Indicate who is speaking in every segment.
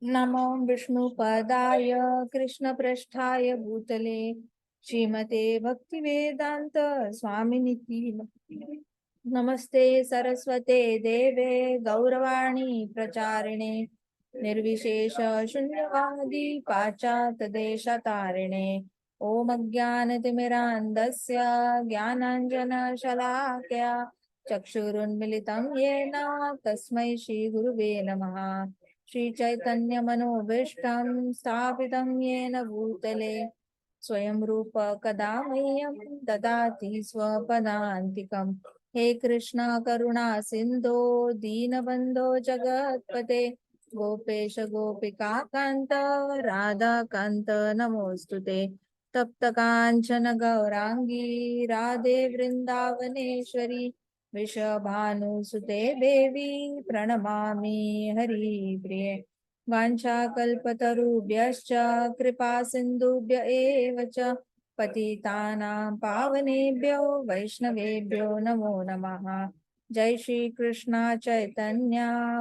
Speaker 1: नमो विष्णुपदाय कृष्णपृष्ठाय भूतले श्रीमते भक्तिवेदांत स्वामिनिति नमस्ते सरस्वते देवे गौरवाणी प्रचारिणे निर्विशेष शून्यवादी पाश्चात्य देशतारिणे ओम अज्ञानतिमिरान्धस्य ज्ञानाञ्जनशलाकया चक्षुरुन्मिलितं येन तस्मै श्रीगुरुवे नमः। श्री चैतन्य मनोभीष्टं स्थापितं येन भूतले स्वयं रूप कदा मह्यं ददाति स्वपदान्तिकम्। हे कृष्ण करुणा सिंधो दीनबंधो जगत्पते गोपेश गोपिका कांत राधा कांत नमोस्तुते। तप्त कांचन गौरांगी राधे वृंदावनेश्वरी वृषभानुसुते देवी प्रणमामि हरिप्रिये। वाञ्छाकल्पतरुभ्यश्च कृपा सिन्धुभ्य एव च पतितानां पावनेभ्यो वैष्णवेभ्यो नमो नमः। जय श्री कृष्ण चैतन्य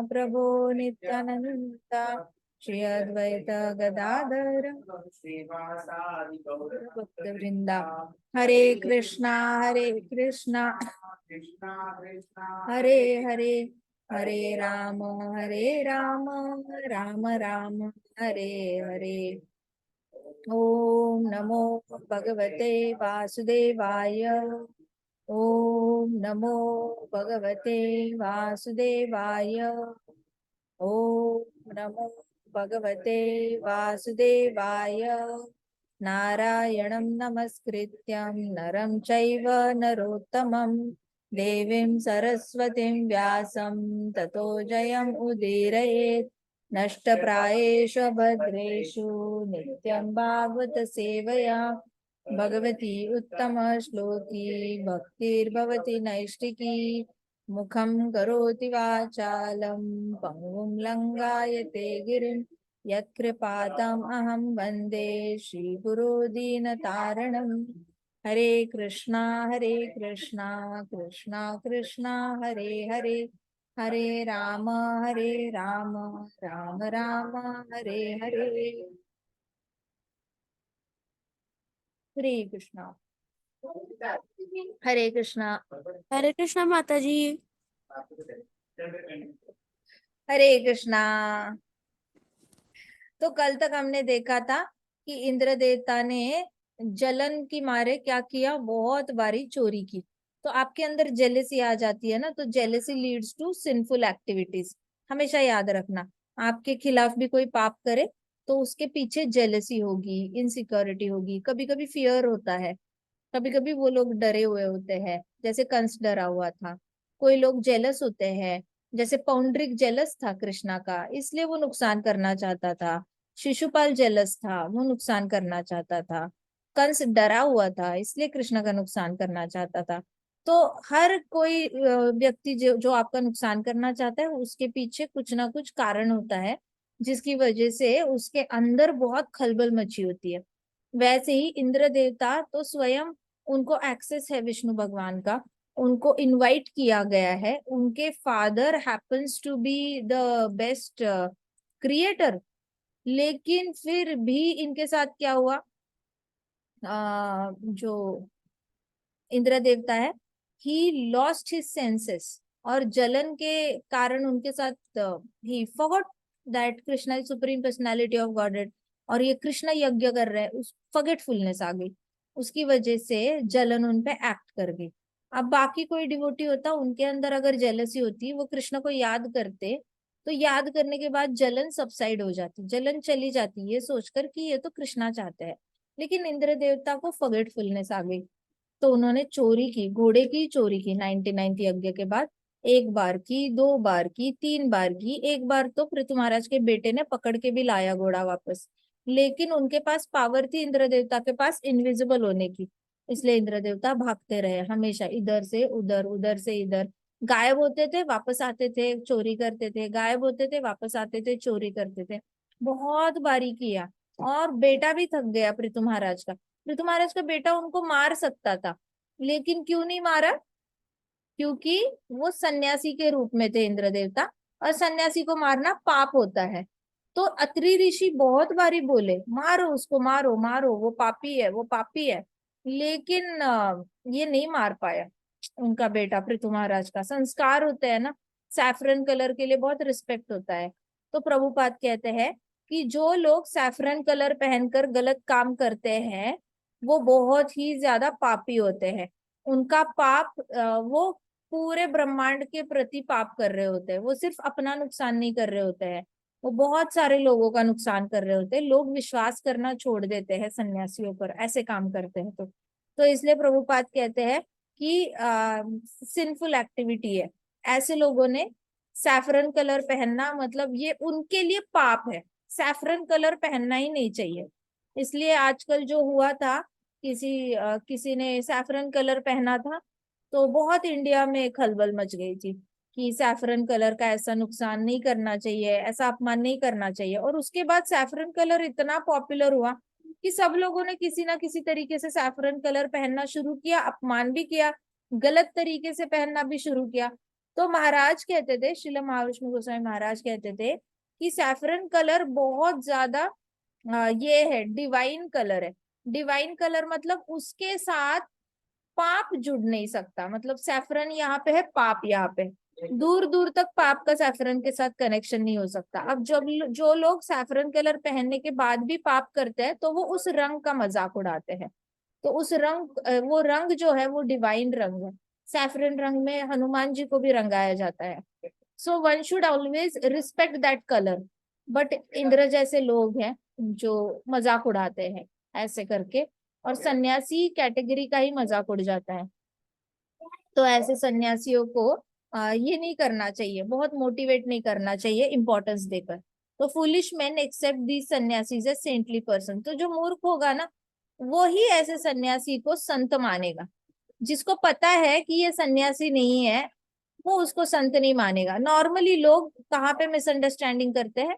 Speaker 1: प्रभु नित्यानंद श्री अद्वैत गदाधर भक्त वृंदा। हरे कृष्णा हरे हरे हरे राम राम राम हरे हरे। ओम नमो भगवते वासुदेवाय। ओम नमो भगवते वासुदेवाय। ओम नमो भगवते वासुदेवाय। नारायणं नमस्कृत्यं नरं चैव नरोत्तमं देवीं सरस्वतीं व्यासं ततो जयम् उदीरयेत्। नष्टप्रायेषु भद्रेषु नित्यं भागवत सेवया भगवती उत्तम श्लोकी भक्तिर्भवति नैष्टिकी। मुखं करोति वाचालं पङ्गुं लङ्घयते गिरिं यत्कृपातम् अहं वन्दे श्रीगुरो दीनतारणम्। हरे कृष्णा कृष्णा कृष्णा हरे हरे हरे राम राम राम हरे हरे। हरे कृष्णा हरे कृष्णा
Speaker 2: हरे कृष्णा माता जी।
Speaker 1: हरे कृष्णा। तो कल तक हमने देखा था कि इंद्र देवता ने जलन की मारे क्या किया, बहुत बारी चोरी की। तो आपके अंदर जेलेसी आ जाती है ना, तो jealousy leads to sinful activities. हमेशा याद रखना, आपके खिलाफ भी कोई पाप करे तो उसके पीछे जेलेसी होगी, इनसिक्योरिटी होगी, कभी कभी फियर होता है, कभी कभी वो लोग डरे हुए होते हैं, जैसे कंस डरा हुआ था। कोई लोग जेलस होते हैं, जैसे पौंड्रिक जेलस था कृष्णा का, इसलिए वो नुकसान करना चाहता था। शिशुपाल जेलस था, वो नुकसान करना चाहता था। कंस डरा हुआ था, इसलिए कृष्ण का नुकसान करना चाहता था। तो हर कोई व्यक्ति जो जो आपका नुकसान करना चाहता है, उसके पीछे कुछ ना कुछ कारण होता है, जिसकी वजह से उसके अंदर बहुत खलबल मची होती है। वैसे ही इंद्र देवता तो स्वयं, उनको एक्सेस है विष्णु भगवान का, उनको इनवाइट किया गया है। उनके father happens to be the best creator, लेकिन फिर भी इनके साथ क्या हुआ, जो इंद्र देवता है, ही लॉस्ट हिज सेंसेस, और जलन के कारण उनके साथ ही forgot that Krishna is supreme personality of godhead, और ये कृष्ण यज्ञ कर रहे हैं, उस फॉरगेटफुलनेस आ गई। उसकी वजह से जलन उन पे एक्ट कर गई। अब बाकी कोई डिवोटी होता, उनके अंदर अगर जेलसी होती, वो कृष्ण को याद करते, तो याद करने के बाद जलन सबसाइड हो जाती, जलन चली जाती, ये सोचकर कि ये तो कृष्णा चाहते हैं। लेकिन इंद्र देवता को फॉरगेटफुलनेस आ गई, तो उन्होंने चोरी की, घोड़े की चोरी की 99 यज्ञ के बाद। एक बार की, दो बार की, तीन बार की, एक बार तो पृथु महाराज के बेटे ने पकड़ के भी लाया घोड़ा वापस। लेकिन उनके पास पावर थी इंद्र देवता के पास इनविजिबल होने की, इसलिए इंद्र देवता भागते रहे हमेशा, इधर से उधर, उधर से इधर। गायब होते थे, वापस आते थे, चोरी करते थे, गायब होते थे, वापस आते थे, चोरी करते थे। बहुत बारी किया, और बेटा भी थक गया पृथु महाराज का। पृथु महाराज का बेटा उनको मार सकता था, लेकिन क्यों नहीं मारा? क्योंकि वो सन्यासी के रूप में थे इंद्र देवता, और सन्यासी को मारना पाप होता है। तो अत्रि ऋषि बहुत बारी बोले मारो उसको, मारो मारो, वो पापी है, वो पापी है, लेकिन ये नहीं मार पाया उनका बेटा पृथु महाराज का। संस्कार होते हैं ना, सैफरन कलर के लिए बहुत रिस्पेक्ट होता है। तो प्रभुपाद कहते हैं कि जो लोग सैफरन कलर पहनकर गलत काम करते हैं वो बहुत ही ज्यादा पापी होते हैं। उनका पाप वो पूरे ब्रह्मांड के प्रति पाप कर रहे होते हैं, वो सिर्फ अपना नुकसान नहीं कर रहे होते हैं, वो बहुत सारे लोगों का नुकसान कर रहे होते हैं। लोग विश्वास करना छोड़ देते हैं सन्यासियों पर, ऐसे काम करते हैं। तो इसलिए प्रभुपाद कहते हैं कि सिंफुल एक्टिविटी है ऐसे लोगों ने सैफरन कलर पहनना, मतलब ये उनके लिए पाप है। सैफरन कलर पहनना ही नहीं चाहिए। इसलिए आजकल जो हुआ था, किसी ने सैफरन कलर पहना था तो बहुत इंडिया में खलबल मच गई थी कि सैफरन कलर का ऐसा नुकसान नहीं करना चाहिए, ऐसा अपमान नहीं करना चाहिए। और उसके बाद सैफरन कलर इतना पॉपुलर हुआ कि सब लोगों ने किसी ना किसी तरीके से सैफरन कलर पहनना शुरू किया, अपमान भी किया, गलत तरीके से पहनना भी शुरू किया। तो महाराज कहते थे, श्रील महाविष्णु गोस्वामी महाराज कहते थे कि सैफरन कलर बहुत ज्यादा ये है, डिवाइन कलर है। डिवाइन कलर मतलब उसके साथ पाप जुड़ नहीं सकता, मतलब सैफरन यहाँ पे है, पाप यहाँ पे, दूर दूर तक पाप का सैफरन के साथ कनेक्शन नहीं हो सकता। अब जब जो लोग सैफरन कलर पहनने के बाद भी पाप करते हैं तो वो उस रंग का मजाक उड़ाते हैं। तो उस रंग वो रंग जो है वो डिवाइन रंग है। सैफरन रंग में हनुमान जी को भी रंगाया जाता है। So one should always respect that colour. But Indra जैसे लोग हैं जो मजाक उड़ाते हैं ऐसे करके, और सन्यासी कैटेगरी का ही मजाक उड़ जाता है। तो ऐसे सन्यासियों को ये नहीं करना चाहिए, बहुत मोटिवेट नहीं करना चाहिए इम्पोर्टेंस देकर। तो फूलिश मैन एक्सेप्ट दी सन्यासीज एज सेंटली पर्सन। तो जो मूर्ख होगा ना वो ही ऐसे सन्यासी को संत मानेगा। जिसको पता है कि ये सन्यासी नहीं है वो उसको संत नहीं मानेगा। नॉर्मली लोग कहाँ पे मिसअंडरस्टैंडिंग करते हैं,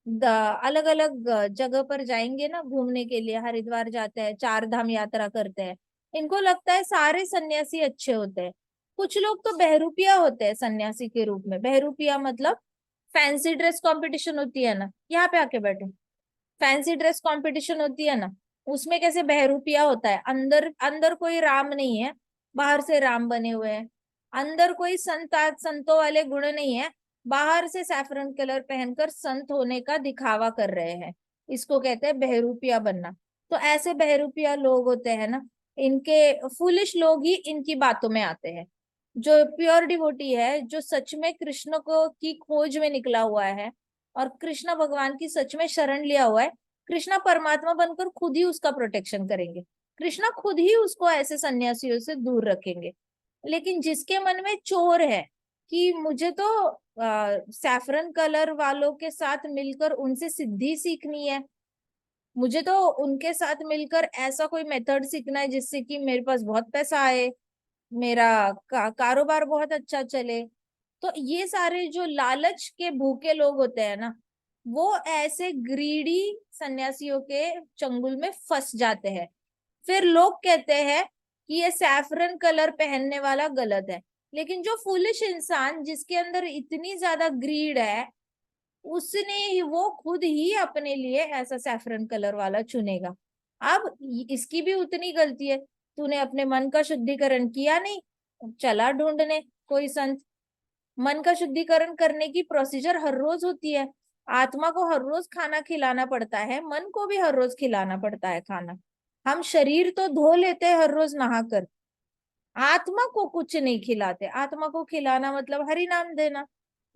Speaker 1: अलग अलग जगह पर जाएंगे ना घूमने के लिए, हरिद्वार जाते हैं, चार धाम यात्रा करते हैं, इनको लगता है सारे सन्यासी अच्छे होते हैं। कुछ लोग तो बहरूपिया होते हैं सन्यासी के रूप में। बहरूपिया मतलब फैंसी ड्रेस कंपटीशन होती है ना, यहाँ पे आके बैठे, फैंसी ड्रेस कंपटीशन होती है ना, उसमें कैसे बहरूपिया होता है, अंदर अंदर कोई राम नहीं है, बाहर से राम बने हुए हैं। अंदर कोई संतों वाले गुण नहीं है, बाहर से सैफरन कलर पहनकर संत होने का दिखावा कर रहे हैं। इसको कहते हैं बहरूपिया बनना। तो ऐसे बहरूपिया लोग होते हैं ना, इनके फूलिश लोग ही इनकी बातों में आते हैं। जो प्योर डिवोटी है, जो सच में कृष्ण को की खोज में निकला हुआ है और कृष्ण भगवान की सच में शरण लिया हुआ है, कृष्णा परमात्मा बनकर खुद ही उसका प्रोटेक्शन करेंगे। कृष्णा खुद ही उसको ऐसे सन्यासियों से दूर रखेंगे। लेकिन जिसके मन में चोर है कि मुझे तो सैफरन कलर वालों के साथ मिलकर उनसे सिद्धि सीखनी है, मुझे तो उनके साथ मिलकर ऐसा कोई मेथड सीखना है जिससे कि मेरे पास बहुत पैसा आए, मेरा कारोबार बहुत अच्छा चले, तो ये सारे जो लालच के भूखे लोग होते हैं ना वो ऐसे ग्रीडी सन्यासियों के चंगुल में फंस जाते हैं। फिर लोग कहते हैं कि ये सैफरन कलर पहनने वाला गलत है। लेकिन जो फूलिश इंसान जिसके अंदर इतनी ज्यादा ग्रीड है, वो खुद ही अपने लिए ऐसा सैफरन कलर वाला चुनेगा। अब इसकी भी उतनी गलती है, तूने अपने मन का शुद्धिकरण किया नहीं, चला ढूंढने कोई संत। मन का शुद्धिकरण करने की प्रोसीजर हर रोज होती है। आत्मा को हर रोज खाना खिलाना पड़ता है, मन को भी हर रोज खिलाना पड़ता है खाना। हम शरीर तो धो लेते हैं हर रोज नहाकर, आत्मा को कुछ नहीं खिलाते। आत्मा को खिलाना मतलब हरि नाम देना,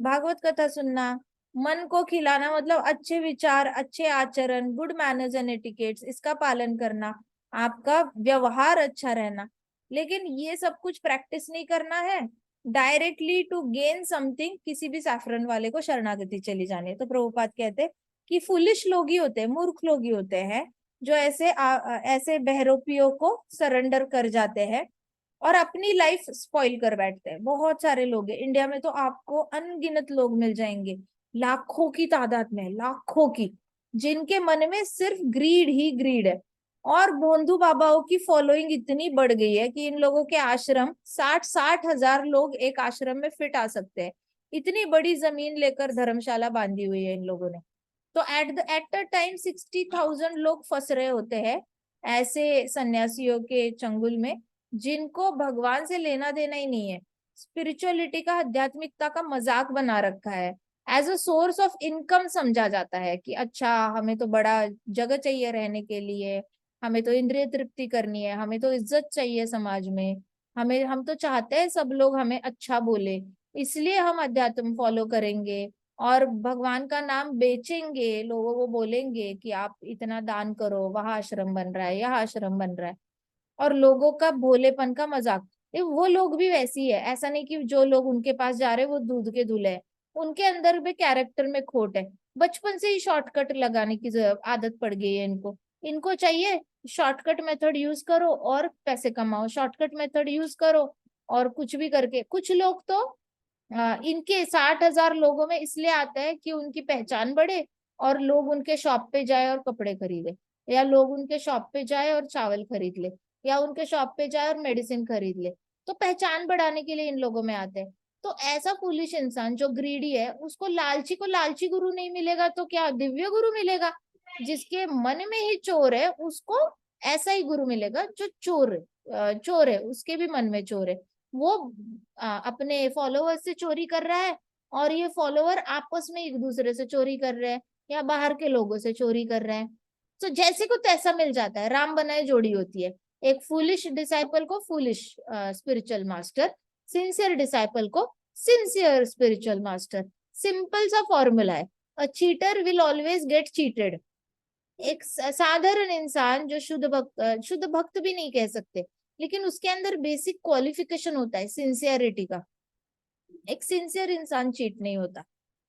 Speaker 1: भागवत कथा सुनना। मन को खिलाना मतलब अच्छे विचार, अच्छे आचरण, गुड मैनर्स एंड एटिकेट्स, इसका पालन करना, आपका व्यवहार अच्छा रहना। लेकिन ये सब कुछ प्रैक्टिस नहीं करना है, डायरेक्टली टू गेन समथिंग किसी भी सैफरन वाले को शरणागति चली जानी है। तो प्रभुपाद कहते हैं कि फुलिश लोग ही होते हैं, मूर्ख लोग ही होते हैं जो ऐसे बहरोपियों को सरेंडर कर जाते हैं और अपनी लाइफ स्पॉइल कर बैठते हैं। बहुत सारे लोग हैं इंडिया में, तो आपको अनगिनत लोग मिल जाएंगे, लाखों की तादाद में, लाखों की, जिनके मन में सिर्फ ग्रीड ही ग्रीड है। और भोंदू बाबाओं की फॉलोइंग इतनी बढ़ गई है कि इन लोगों के आश्रम 60-60 हजार लोग एक आश्रम में फिट आ सकते हैं। इतनी बड़ी जमीन लेकर धर्मशाला बांधी हुई है इन लोगों ने। तो एट द टाइम 60,000 लोग फंस रहे होते हैं ऐसे सन्यासियों के चंगुल में, जिनको भगवान से लेना देना ही नहीं है। स्पिरिचुअलिटी का, आध्यात्मिकता का मजाक बना रखा है, as a source of income समझा जाता है कि अच्छा हमें तो बड़ा जगह चाहिए रहने के लिए, हमें तो इंद्रिय तृप्ति करनी है, हमें तो इज्जत चाहिए समाज में, हम तो चाहते हैं सब लोग हमें अच्छा बोले, इसलिए हम अध्यात्म फॉलो करेंगे और भगवान का नाम बेचेंगे, लोगों को बोलेंगे कि आप इतना दान करो, वहां आश्रम बन रहा है, यहाँ आश्रम बन रहा है, और लोगों का भोलेपन का मजाक। वो लोग भी वैसी है, ऐसा नहीं कि जो लोग उनके पास जा रहे हैं वो दूध के धुले हैं, उनके अंदर भी कैरेक्टर में खोट है। बचपन से ही शॉर्टकट लगाने की आदत पड़ गई है इनको। इनको चाहिए शॉर्टकट मेथड यूज करो और पैसे कमाओ, शॉर्टकट मेथड यूज करो और कुछ भी करके। कुछ लोग तो इनके 60,000 लोगों में इसलिए आता है कि उनकी पहचान बढ़े और लोग उनके शॉप पे जाए और कपड़े खरीदे, या लोग उनके शॉप पे जाए और चावल खरीद ले, या उनके शॉप पे जाए और मेडिसिन खरीद ले। तो पहचान बढ़ाने के लिए इन लोगों में आते हैं। तो ऐसा फूलिश इंसान जो ग्रीडी है, उसको लालची को लालची गुरु नहीं मिलेगा तो क्या दिव्य गुरु मिलेगा? जिसके मन में ही चोर है उसको ऐसा ही गुरु मिलेगा। जो चोर है उसके भी मन में चोर है, वो अपने फॉलोअर्स से चोरी कर रहा है, और ये फॉलोअर आपस में एक दूसरे से चोरी कर रहे हैं या बाहर के लोगों से चोरी कर रहे हैं। तो जैसे को तैसा मिल जाता है, राम बनाए जोड़ी होती है। एक फूलिश डिसाइपल को foolish spiritual master, sincere disciple को सिंसियर स्पिरिचुअल मास्टर। सिंपल सा फॉर्मूला है, a cheater will always get cheated. एक साधारण इंसान जो शुद्ध भक्त भी नहीं कह सकते, लेकिन उसके अंदर बेसिक क्वालिफिकेशन होता है सिंसियरिटी का, एक सिंसियर इंसान चीट नहीं होता।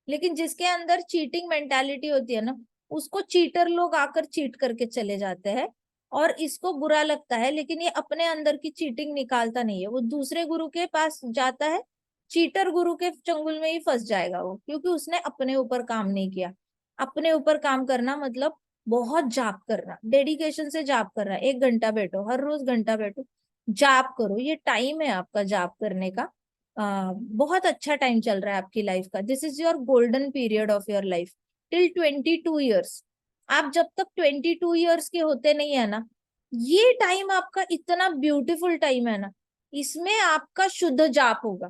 Speaker 1: लेकिन जिसके अंदर चीटिंग मेंटालिटी होती है ना, उसको चीटर लोग आकर चीट करके चले जाते हैं, और इसको बुरा लगता है, लेकिन ये अपने अंदर की चीटिंग निकालता नहीं है, वो दूसरे गुरु के पास जाता है, चीटर गुरु के चंगुल में ही फंस जाएगा वो, क्योंकि उसने अपने ऊपर काम नहीं किया। अपने ऊपर काम करना मतलब बहुत जाप करना, डेडिकेशन से जाप करना। 1 घंटा बैठो, हर रोज घंटा बैठो, जाप करो, ये टाइम है आपका जाप करने का। बहुत अच्छा टाइम चल रहा है आपकी लाइफ का, this is your golden period of your life till 22 years. आप जब तक 22 ईयर्स के होते नहीं है ना, ये टाइम आपका इतना ब्यूटीफुल टाइम है ना, इसमें आपका शुद्ध जाप होगा।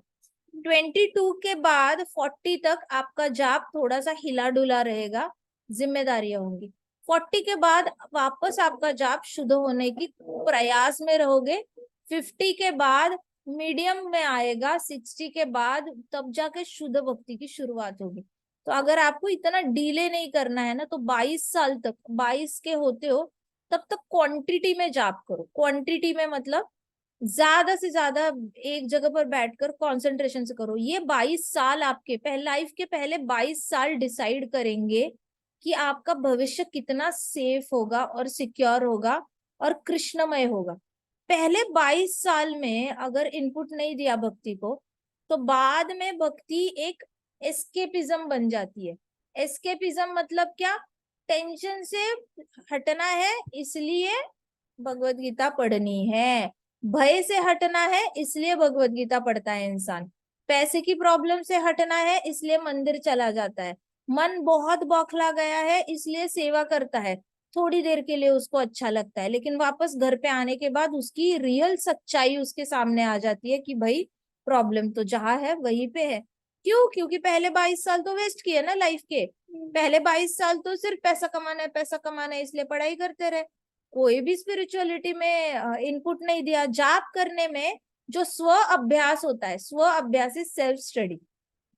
Speaker 1: 22 के बाद 40 तक आपका जाप थोड़ा सा हिला डुला रहेगा, जिम्मेदारियां होंगी। 40 के बाद वापस आपका जाप शुद्ध होने की प्रयास में रहोगे। 50 के बाद मीडियम में आएगा, 60 के बाद तब जाके शुद्ध भक्ति की शुरुआत होगी। तो अगर आपको इतना डीले नहीं करना है ना, तो 22 साल तक, 22 के होते हो तब तक क्वांटिटी में जाप करो। क्वांटिटी में मतलब ज्यादा से ज्यादा एक जगह पर बैठकर कंसंट्रेशन से करो। ये 22 साल आपके पहले लाइफ के पहले 22 साल डिसाइड करेंगे कि आपका भविष्य कितना सेफ होगा और सिक्योर होगा और कृष्णमय होगा। पहले 22 साल में अगर इनपुट नहीं दिया भक्ति को, तो बाद में भक्ति एक एस्केपिज्म बन जाती है। एस्केपिज्म मतलब क्या? टेंशन से हटना है इसलिए भगवत गीता पढ़नी है, भय से हटना है इसलिए भगवत गीता पढ़ता है इंसान, पैसे की प्रॉब्लम से हटना है इसलिए मंदिर चला जाता है, मन बहुत बौखला गया है इसलिए सेवा करता है। थोड़ी देर के लिए उसको अच्छा लगता है, लेकिन वापस घर पे आने के बाद उसकी रियल सच्चाई उसके सामने आ जाती है कि भाई प्रॉब्लम तो जहां है वहीं पे है। क्यों? क्योंकि पहले 22 साल तो वेस्ट किए ना लाइफ के। पहले 22 साल तो सिर्फ पैसा कमाना है, पैसा कमाना है, इसलिए पढ़ाई करते रहे, कोई भी स्पिरिचुअलिटी में इनपुट नहीं दिया। जाप करने में जो स्व अभ्यास होता है, स्व अभ्यास इज सेल्फ स्टडी,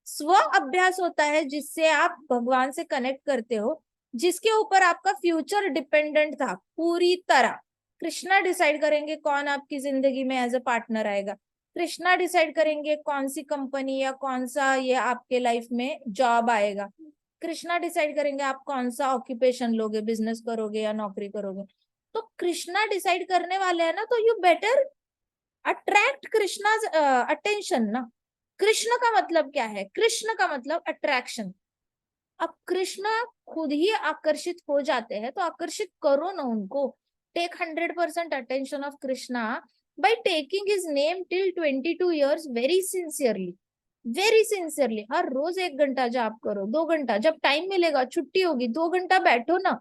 Speaker 1: स्व अभ्यास होता है जिससे आप भगवान से कनेक्ट करते हो, जिसके ऊपर आपका फ्यूचर डिपेंडेंट था पूरी तरह। कृष्णा डिसाइड करेंगे कौन आपकी जिंदगी में एज अ पार्टनर आएगा, कृष्णा डिसाइड करेंगे कौन सी कंपनी या कौन सा ये आपके लाइफ में जॉब आएगा, कृष्णा डिसाइड करेंगे आप कौन सा ऑक्यूपेशन लोगे, बिजनेस करोगे या नौकरी करोगे। तो कृष्णा डिसाइड करने वाले हैं ना, तो you better attract Krishna's attention ना। कृष्ण का मतलब क्या है? कृष्ण का मतलब अट्रैक्शन। अब कृष्ण खुद ही आकर्षित हो जाते हैं, तो आकर्षित करो ना उनको। Take 100% attention of Krishna by taking his name till 22 years very sincerely. Very sincerely हर रोज 1 घंटा जाप करो, 2 घंटा, जब टाइम मिलेगा, छुट्टी होगी 2 घंटा बैठो ना,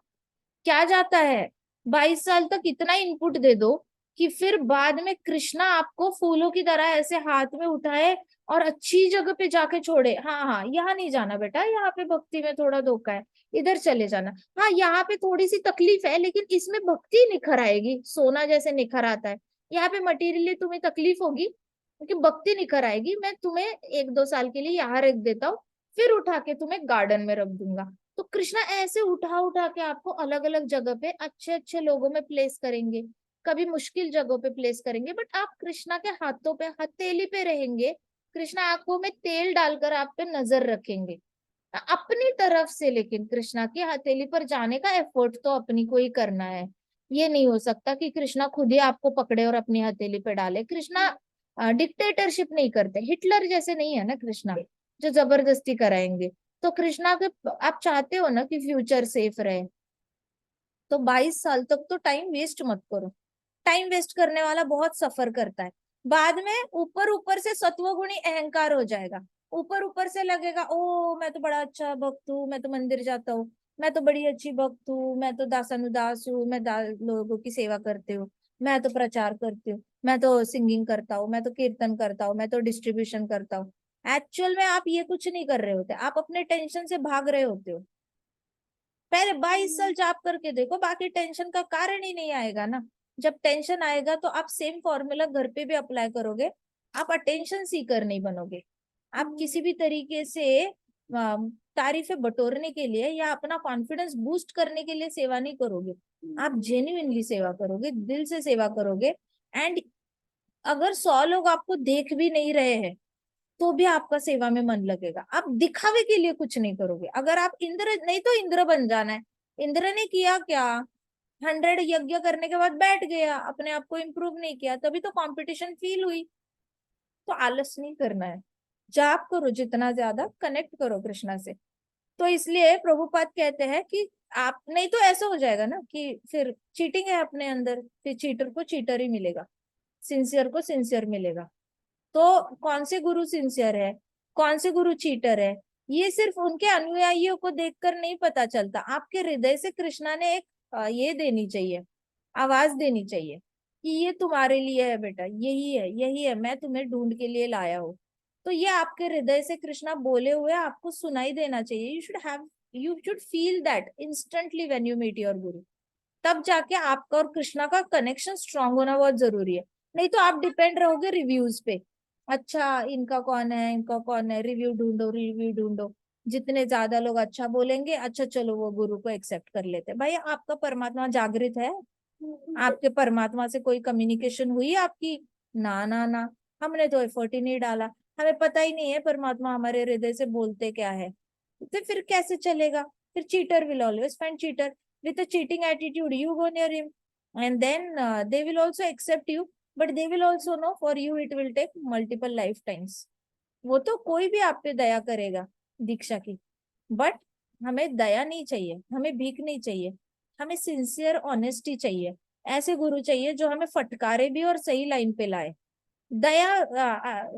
Speaker 1: क्या जाता है। 22 साल तक इतना इनपुट दे दो कि फिर बाद में कृष्णा आपको फूलों की तरह ऐसे हाथ में उठाए और अच्छी जगह पे जाके छोड़े, हाँ हाँ यहाँ नहीं जाना बेटा, यहाँ पे भक्ति में थोड़ा धोखा है, इधर चले जाना, हाँ यहाँ पे थोड़ी सी तकलीफ है लेकिन इसमें भक्ति निखर आएगी, सोना जैसे निखर आता है। यहाँ पे मटेरियली तुम्हें तकलीफ होगी क्योंकि भक्ति निखर आएगी, मैं तुम्हें 1-2 साल के लिए यहाँ रख देता हूँ, फिर उठा के तुम्हें गार्डन में रख दूंगा। तो कृष्णा ऐसे उठा उठा के आपको अलग अलग जगह पे अच्छे अच्छे लोगों में प्लेस करेंगे, कभी मुश्किल जगहों पे प्लेस करेंगे, बट आप कृष्णा के हाथों पे, हथेली पे रहेंगे। कृष्णा आंखों में तेल डालकर आप पे नजर रखेंगे अपनी तरफ से, लेकिन कृष्णा की हथेली पर जाने का एफर्ट तो अपनी को ही करना है। ये नहीं हो सकता कि कृष्णा खुद ही आपको पकड़े और अपनी हथेली पे डाले। कृष्णा डिक्टेटरशिप नहीं करते, हिटलर जैसे नहीं है ना कृष्णा जो जबरदस्ती कराएंगे। तो कृष्णा के, आप चाहते हो ना कि फ्यूचर सेफ रहे, तो 22 साल तक तो टाइम वेस्ट मत करो। टाइम वेस्ट करने वाला बहुत सफर करता है, बाद में ऊपर ऊपर से सत्वगुणी अहंकार हो जाएगा, ऊपर ऊपर से लगेगा ओ मैं तो बड़ा अच्छा भक्त हूँ, मैं तो मंदिर जाता हूँ, मैं तो बड़ी अच्छी भक्त हूँ, मैं तो दासानुदास हूँ, मैं लोगों की सेवा करती हूँ, मैं तो प्रचार करती हूँ, मैं तो सिंगिंग करता हूँ, मैं तो कीर्तन करता हूँ, मैं तो डिस्ट्रीब्यूशन करता हूँ। एक्चुअल में आप ये कुछ नहीं कर रहे होते, आप अपने टेंशन से भाग रहे होते हो। पहले 22 साल जाप करके देखो, बाकी टेंशन का कारण ही नहीं आएगा ना। जब टेंशन आएगा तो आप सेम फॉर्मूला घर पे भी अप्लाई करोगे, आप अटेंशन सीकर नहीं बनोगे। आप किसी भी तरीके से तारीफें बटोरने के लिए या अपना कॉन्फिडेंस बूस्ट करने के लिए सेवा नहीं करोगे, आप जेन्युइनली सेवा करोगे, दिल से सेवा करोगे। एंड अगर 100 लोग आपको देख भी नहीं रहे हैं तो भी आपका सेवा में मन लगेगा, आप दिखावे के लिए कुछ नहीं करोगे। अगर आप इंद्र नहीं तो इंद्र बन जाना है। इंद्र ने किया क्या, 100 यज्ञ करने के बाद बैठ गया, अपने आप को इम्प्रूव नहीं किया, तभी तो कंपटीशन फील हुई। तो आलस नहीं करना है, जाप करो, जितना ज्यादा कनेक्ट करो कृष्णा से। तो इसलिए प्रभुपाद कहते हैं कि आप, नहीं तो ऐसा हो जाएगा ना कि फिर चीटिंग है अपने अंदर, फिर चीटर को चीटर ही मिलेगा, सिंसियर को सिंसियर मिलेगा। तो कौन से गुरु सिंसियर है, कौन से गुरु चीटर है, ये सिर्फ उनके अनुयायियों को देखकर नहीं पता चलता। आपके हृदय से कृष्णा ने एक ये देनी चाहिए, आवाज देनी चाहिए कि ये तुम्हारे लिए है बेटा, यही है, यही है, मैं तुम्हें ढूंढ के लिए लाया हूँ। तो ये आपके हृदय से कृष्णा बोले हुए आपको सुनाई देना चाहिए। You should feel that instantly when you meet your guru. तब जाके आपका और कृष्णा का कनेक्शन स्ट्रांग होना बहुत जरूरी है। नहीं तो आप डिपेंड रहोगे रिव्यूज पे, अच्छा इनका कौन है, इनका कौन है, रिव्यू ढूंढो, रिव्यू ढूंढो। जितने ज्यादा लोग अच्छा बोलेंगे, अच्छा चलो वो गुरु को एक्सेप्ट कर लेते हैं। भाई आपका परमात्मा जागृत है, आपके परमात्मा से कोई कम्युनिकेशन हुई आपकी? ना ना ना, हमने तो एफर्ट ही नहीं डाला, हमें पता ही नहीं है परमात्मा हमारे हृदय से बोलते क्या है, तो फिर कैसे चलेगा? फिर cheater will always find cheater with a cheating attitude. You go near him and then they will also accept you, but they will also know for you it will take multiple lifetimes. वो तो कोई भी आप पे दया करेगा दीक्षा की, but हमें दया नहीं चाहिए, हमें भीख नहीं चाहिए, हमें सिंसियर ऑनेस्टी चाहिए। ऐसे गुरु चाहिए जो हमें फटकारे भी और सही लाइन पे लाए। दया,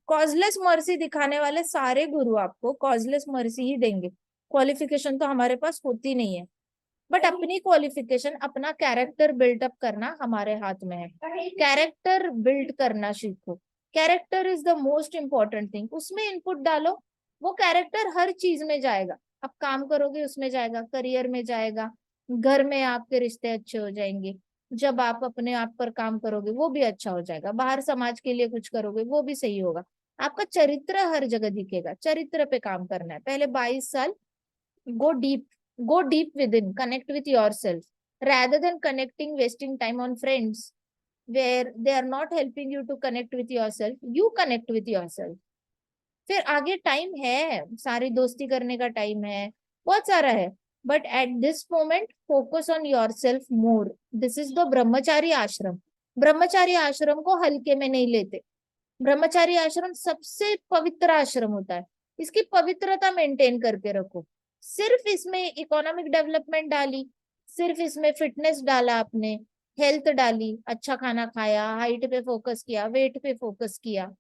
Speaker 1: कॉजलेस मर्सी दिखाने वाले सारे गुरु आपको कॉजलेस मर्सी ही देंगे। क्वालिफिकेशन तो हमारे पास होती नहीं है, बट अपनी क्वालिफिकेशन, अपना कैरेक्टर बिल्डअप करना हमारे हाथ में है। कैरेक्टर बिल्ड करना सीखो, character is the most important thing. उसमें इनपुट डालो, वो कैरेक्टर हर चीज में जाएगा। आप काम करोगे उसमें जाएगा, करियर में जाएगा, घर में आपके रिश्ते अच्छे हो जाएंगे, जब आप अपने आप पर काम करोगे वो भी अच्छा हो जाएगा, बाहर समाज के लिए कुछ करोगे वो भी सही होगा। आपका चरित्र हर जगह दिखेगा, चरित्र पे काम करना है। पहले 22 साल go deep, go deep within, connect with yourself rather than connecting, wasting time on friends where they are not helping you to connect with yourself. You connect with yourself. फिर आगे टाइम है, सारी दोस्ती करने का टाइम है, बहुत सारा है, but at this moment focus on your self more. This is the ब्रह्मचारी आश्रम। ब्रह्मचारी आश्रम को हल्के में नहीं लेते। ब्रह्मचारी आश्रम सबसे पवित्र आश्रम होता है, इसकी पवित्रता मेंटेन करके रखो। सिर्फ इसमें इकोनॉमिक डेवलपमेंट डाली, सिर्फ इसमें फिटनेस डाला आपने, हेल्थ डाली, अच्छा खाना खाया, हाइट पे फोकस किया, वेट पे फोकस किया,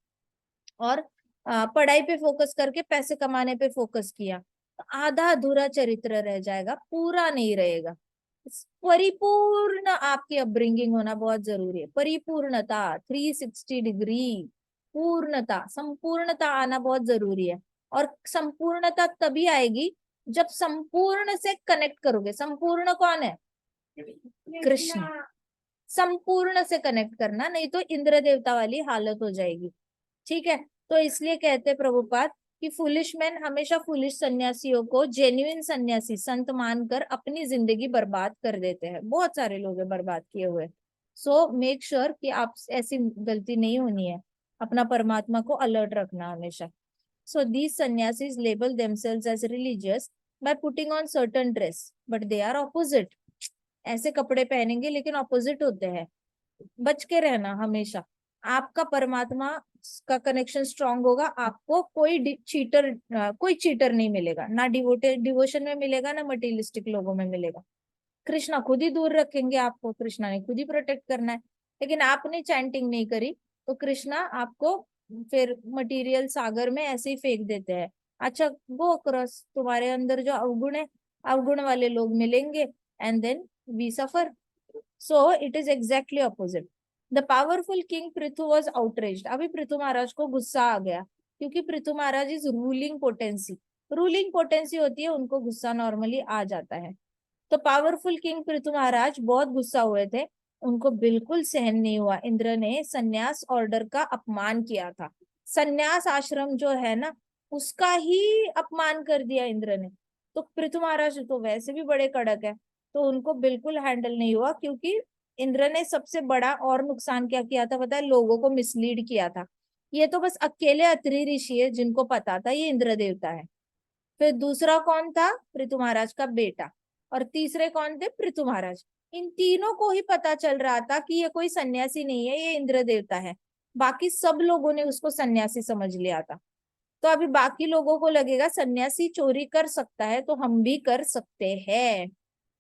Speaker 1: और पढ़ाई पे फोकस करके पैसे कमाने पे फोकस किया, तो आधा अधूरा चरित्र रह जाएगा, पूरा नहीं रहेगा। परिपूर्ण आपकी अपब्रिंगिंग होना बहुत जरूरी है। परिपूर्णता, 360 डिग्री पूर्णता, संपूर्णता आना बहुत जरूरी है। और संपूर्णता तभी आएगी जब संपूर्ण से कनेक्ट करोगे। संपूर्ण कौन है? कृष्ण। संपूर्ण से कनेक्ट करना, नहीं तो इंद्र देवता वाली हालत हो जाएगी। ठीक है, तो इसलिए कहते प्रभुपाद कि फुलिश मैन हमेशा फुलिश सन्यासियों को जेन्युइन सन्यासी संत मानकर अपनी जिंदगी बर्बाद कर देते हैं। बहुत सारे लोग हैं बर्बाद किए हुए। सो मेक श्योर कि आप ऐसी गलती नहीं होनी है। अपना परमात्मा को अलर्ट रखना हमेशा। So these sannyasis label themselves as religious by putting on certain dress, but they are opposite. ऐसे कपड़े पहनेंगे लेकिन ऑपोजिट होते हैं। बच के रहना हमेशा। आपका परमात्मा का कनेक्शन स्ट्रांग होगा, आपको कोई चीटर नहीं मिलेगा, ना डिवोशन में मिलेगा, ना मटेरियलिस्टिक लोगों में मिलेगा। कृष्णा खुद ही दूर रखेंगे आपको, कृष्णा ने खुद ही प्रोटेक्ट करना है। लेकिन आपने चैंटिंग नहीं करी तो कृष्णा आपको फिर मटेरियल सागर में ऐसे ही फेंक देते हैं। अच्छा, गो अक्रॉस, तुम्हारे अंदर जो अवगुण है, अवगुण वाले लोग मिलेंगे, and then we suffer. So it is exactly opposite. The powerful king Prithu was outraged. अभी पृथु महाराज को गुस्सा आ गया, क्योंकि Prithu Maharaj is ruling potency. Ruling potency होती है, उनको गुस्सा नॉर्मली आ जाता है। तो पावरफुल किंग पृथु महाराज बहुत गुस्सा हुए थे। उनको बिल्कुल सहन नहीं हुआ, इंद्र ने संन्यास ऑर्डर का अपमान किया था। संन्यास आश्रम जो है ना, उसका ही अपमान कर दिया इंद्र ने। तो पृथु महाराज तो वैसे भी बड़े कड़क है, तो उनको बिल्कुल हैंडल नहीं हुआ, क्योंकि इंद्र ने सबसे बड़ा और नुकसान क्या किया था पता है? लोगों को मिसलीड किया था। ये तो बस अकेले अत्रि ऋषि है जिनको पता था ये इंद्र देवता है। फिर दूसरा कौन था? पृथु महाराज का बेटा। और तीसरे कौन थे? पृथु महाराज। इन तीनों को ही पता चल रहा था कि ये कोई सन्यासी नहीं है, ये इंद्र देवता है। बाकी सब लोगों ने उसको सन्यासी समझ लिया था। तो अभी बाकी लोगों को लगेगा सन्यासी चोरी कर सकता है तो हम भी कर सकते हैं।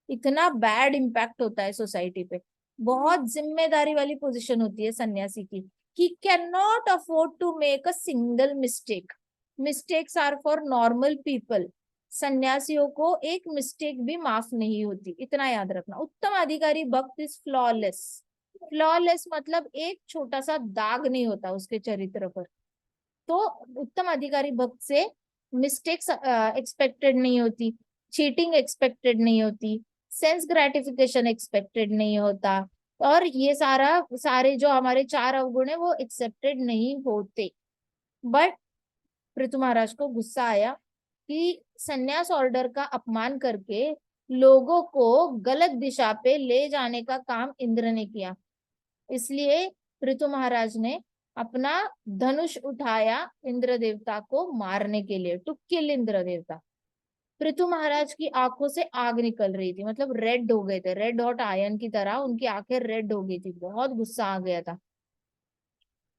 Speaker 1: इतना बैड इम्पैक्ट होता है सोसाइटी पे। बहुत जिम्मेदारी वाली पोजीशन होती है सन्यासी की। He can not afford to make a single mistake. Mistakes are for normal people. सन्यासियों को एक मिस्टेक भी माफ नहीं होती, इतना याद रखना। उत्तम अधिकारी भक्त इज फ्लॉलेस। फ्लॉलेस मतलब एक छोटा सा दाग नहीं होता उसके चरित्र पर। तो उत्तम अधिकारी भक्त से मिस्टेक्स एक्सपेक्टेड नहीं होती, चीटिंग एक्सपेक्टेड नहीं होती, सेंस ग्रेटिफिकेशन एक्सपेक्टेड नहीं होता, और ये सारे जो हमारे चार अवगुण है वो एक्सेप्टेड नहीं होते। बट पृथु महाराज को गुस्सा आया कि संन्यास ऑर्डर का अपमान करके लोगों को गलत दिशा पे ले जाने का काम इंद्र ने किया। इसलिए पृथु महाराज ने अपना धनुष उठाया इंद्र देवता को मारने के लिए, टू किल इंद्र देवता। पृथु महाराज की आंखों से आग निकल रही थी, मतलब रेड हो गए थे, रेड हॉट आयन की तरह उनकी आंखें रेड हो गई थी, बहुत गुस्सा आ गया था।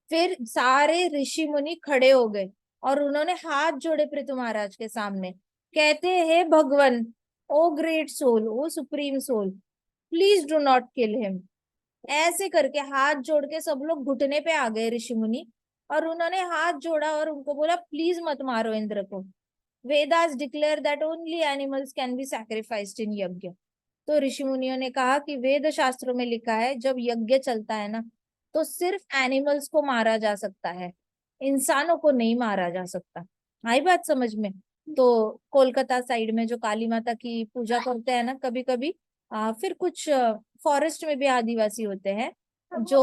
Speaker 1: फिर सारे ऋषि मुनि खड़े हो गए और उन्होंने हाथ जोड़े पृथु महाराज के सामने। कहते हैं, भगवान, O great soul, O supreme soul, please do not kill him. ऐसे करके हाथ जोड़ के सब लोग घुटने पे आ गए ऋषि मुनि, और उन्होंने हाथ जोड़ा और उनको बोला, प्लीज मत मारो इंद्र को। Vedas declare that only animals can be sacrificed in yajna. तो ऋषि मुनियों ने कहा कि वेद शास्त्रों में लिखा है जब यज्ञ चलता है ना, तो सिर्फ एनिमल्स को मारा जा सकता है, इंसानों को नहीं मारा जा सकता। आई बात समझ में? तो कोलकाता साइड में जो काली माता की पूजा करते हैं ना कभी कभी, फिर कुछ फॉरेस्ट में भी आदिवासी होते हैं जो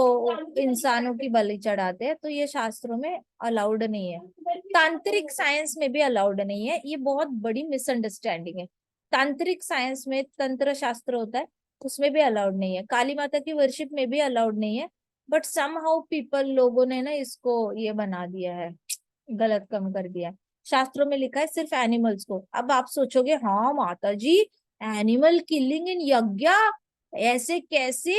Speaker 1: इंसानों की बलि चढ़ाते हैं, तो ये शास्त्रों में अलाउड नहीं है। तांत्रिक साइंस में भी अलाउड नहीं है, ये बहुत बड़ी मिसअंडरस्टैंडिंग है। तांत्रिक साइंस में तंत्र शास्त्र होता है, उसमें भी अलाउड नहीं है। काली माता की वर्शिप में भी अलाउड नहीं है। बट समहाउ पीपल, लोगों ने ना इसको ये बना दिया है, गलत कम कर दिया है। शास्त्रों में लिखा है सिर्फ एनिमल्स को। अब आप सोचोगे, हाँ माता जी, एनिमल किलिंग इन यज्ञ, ऐसे कैसे?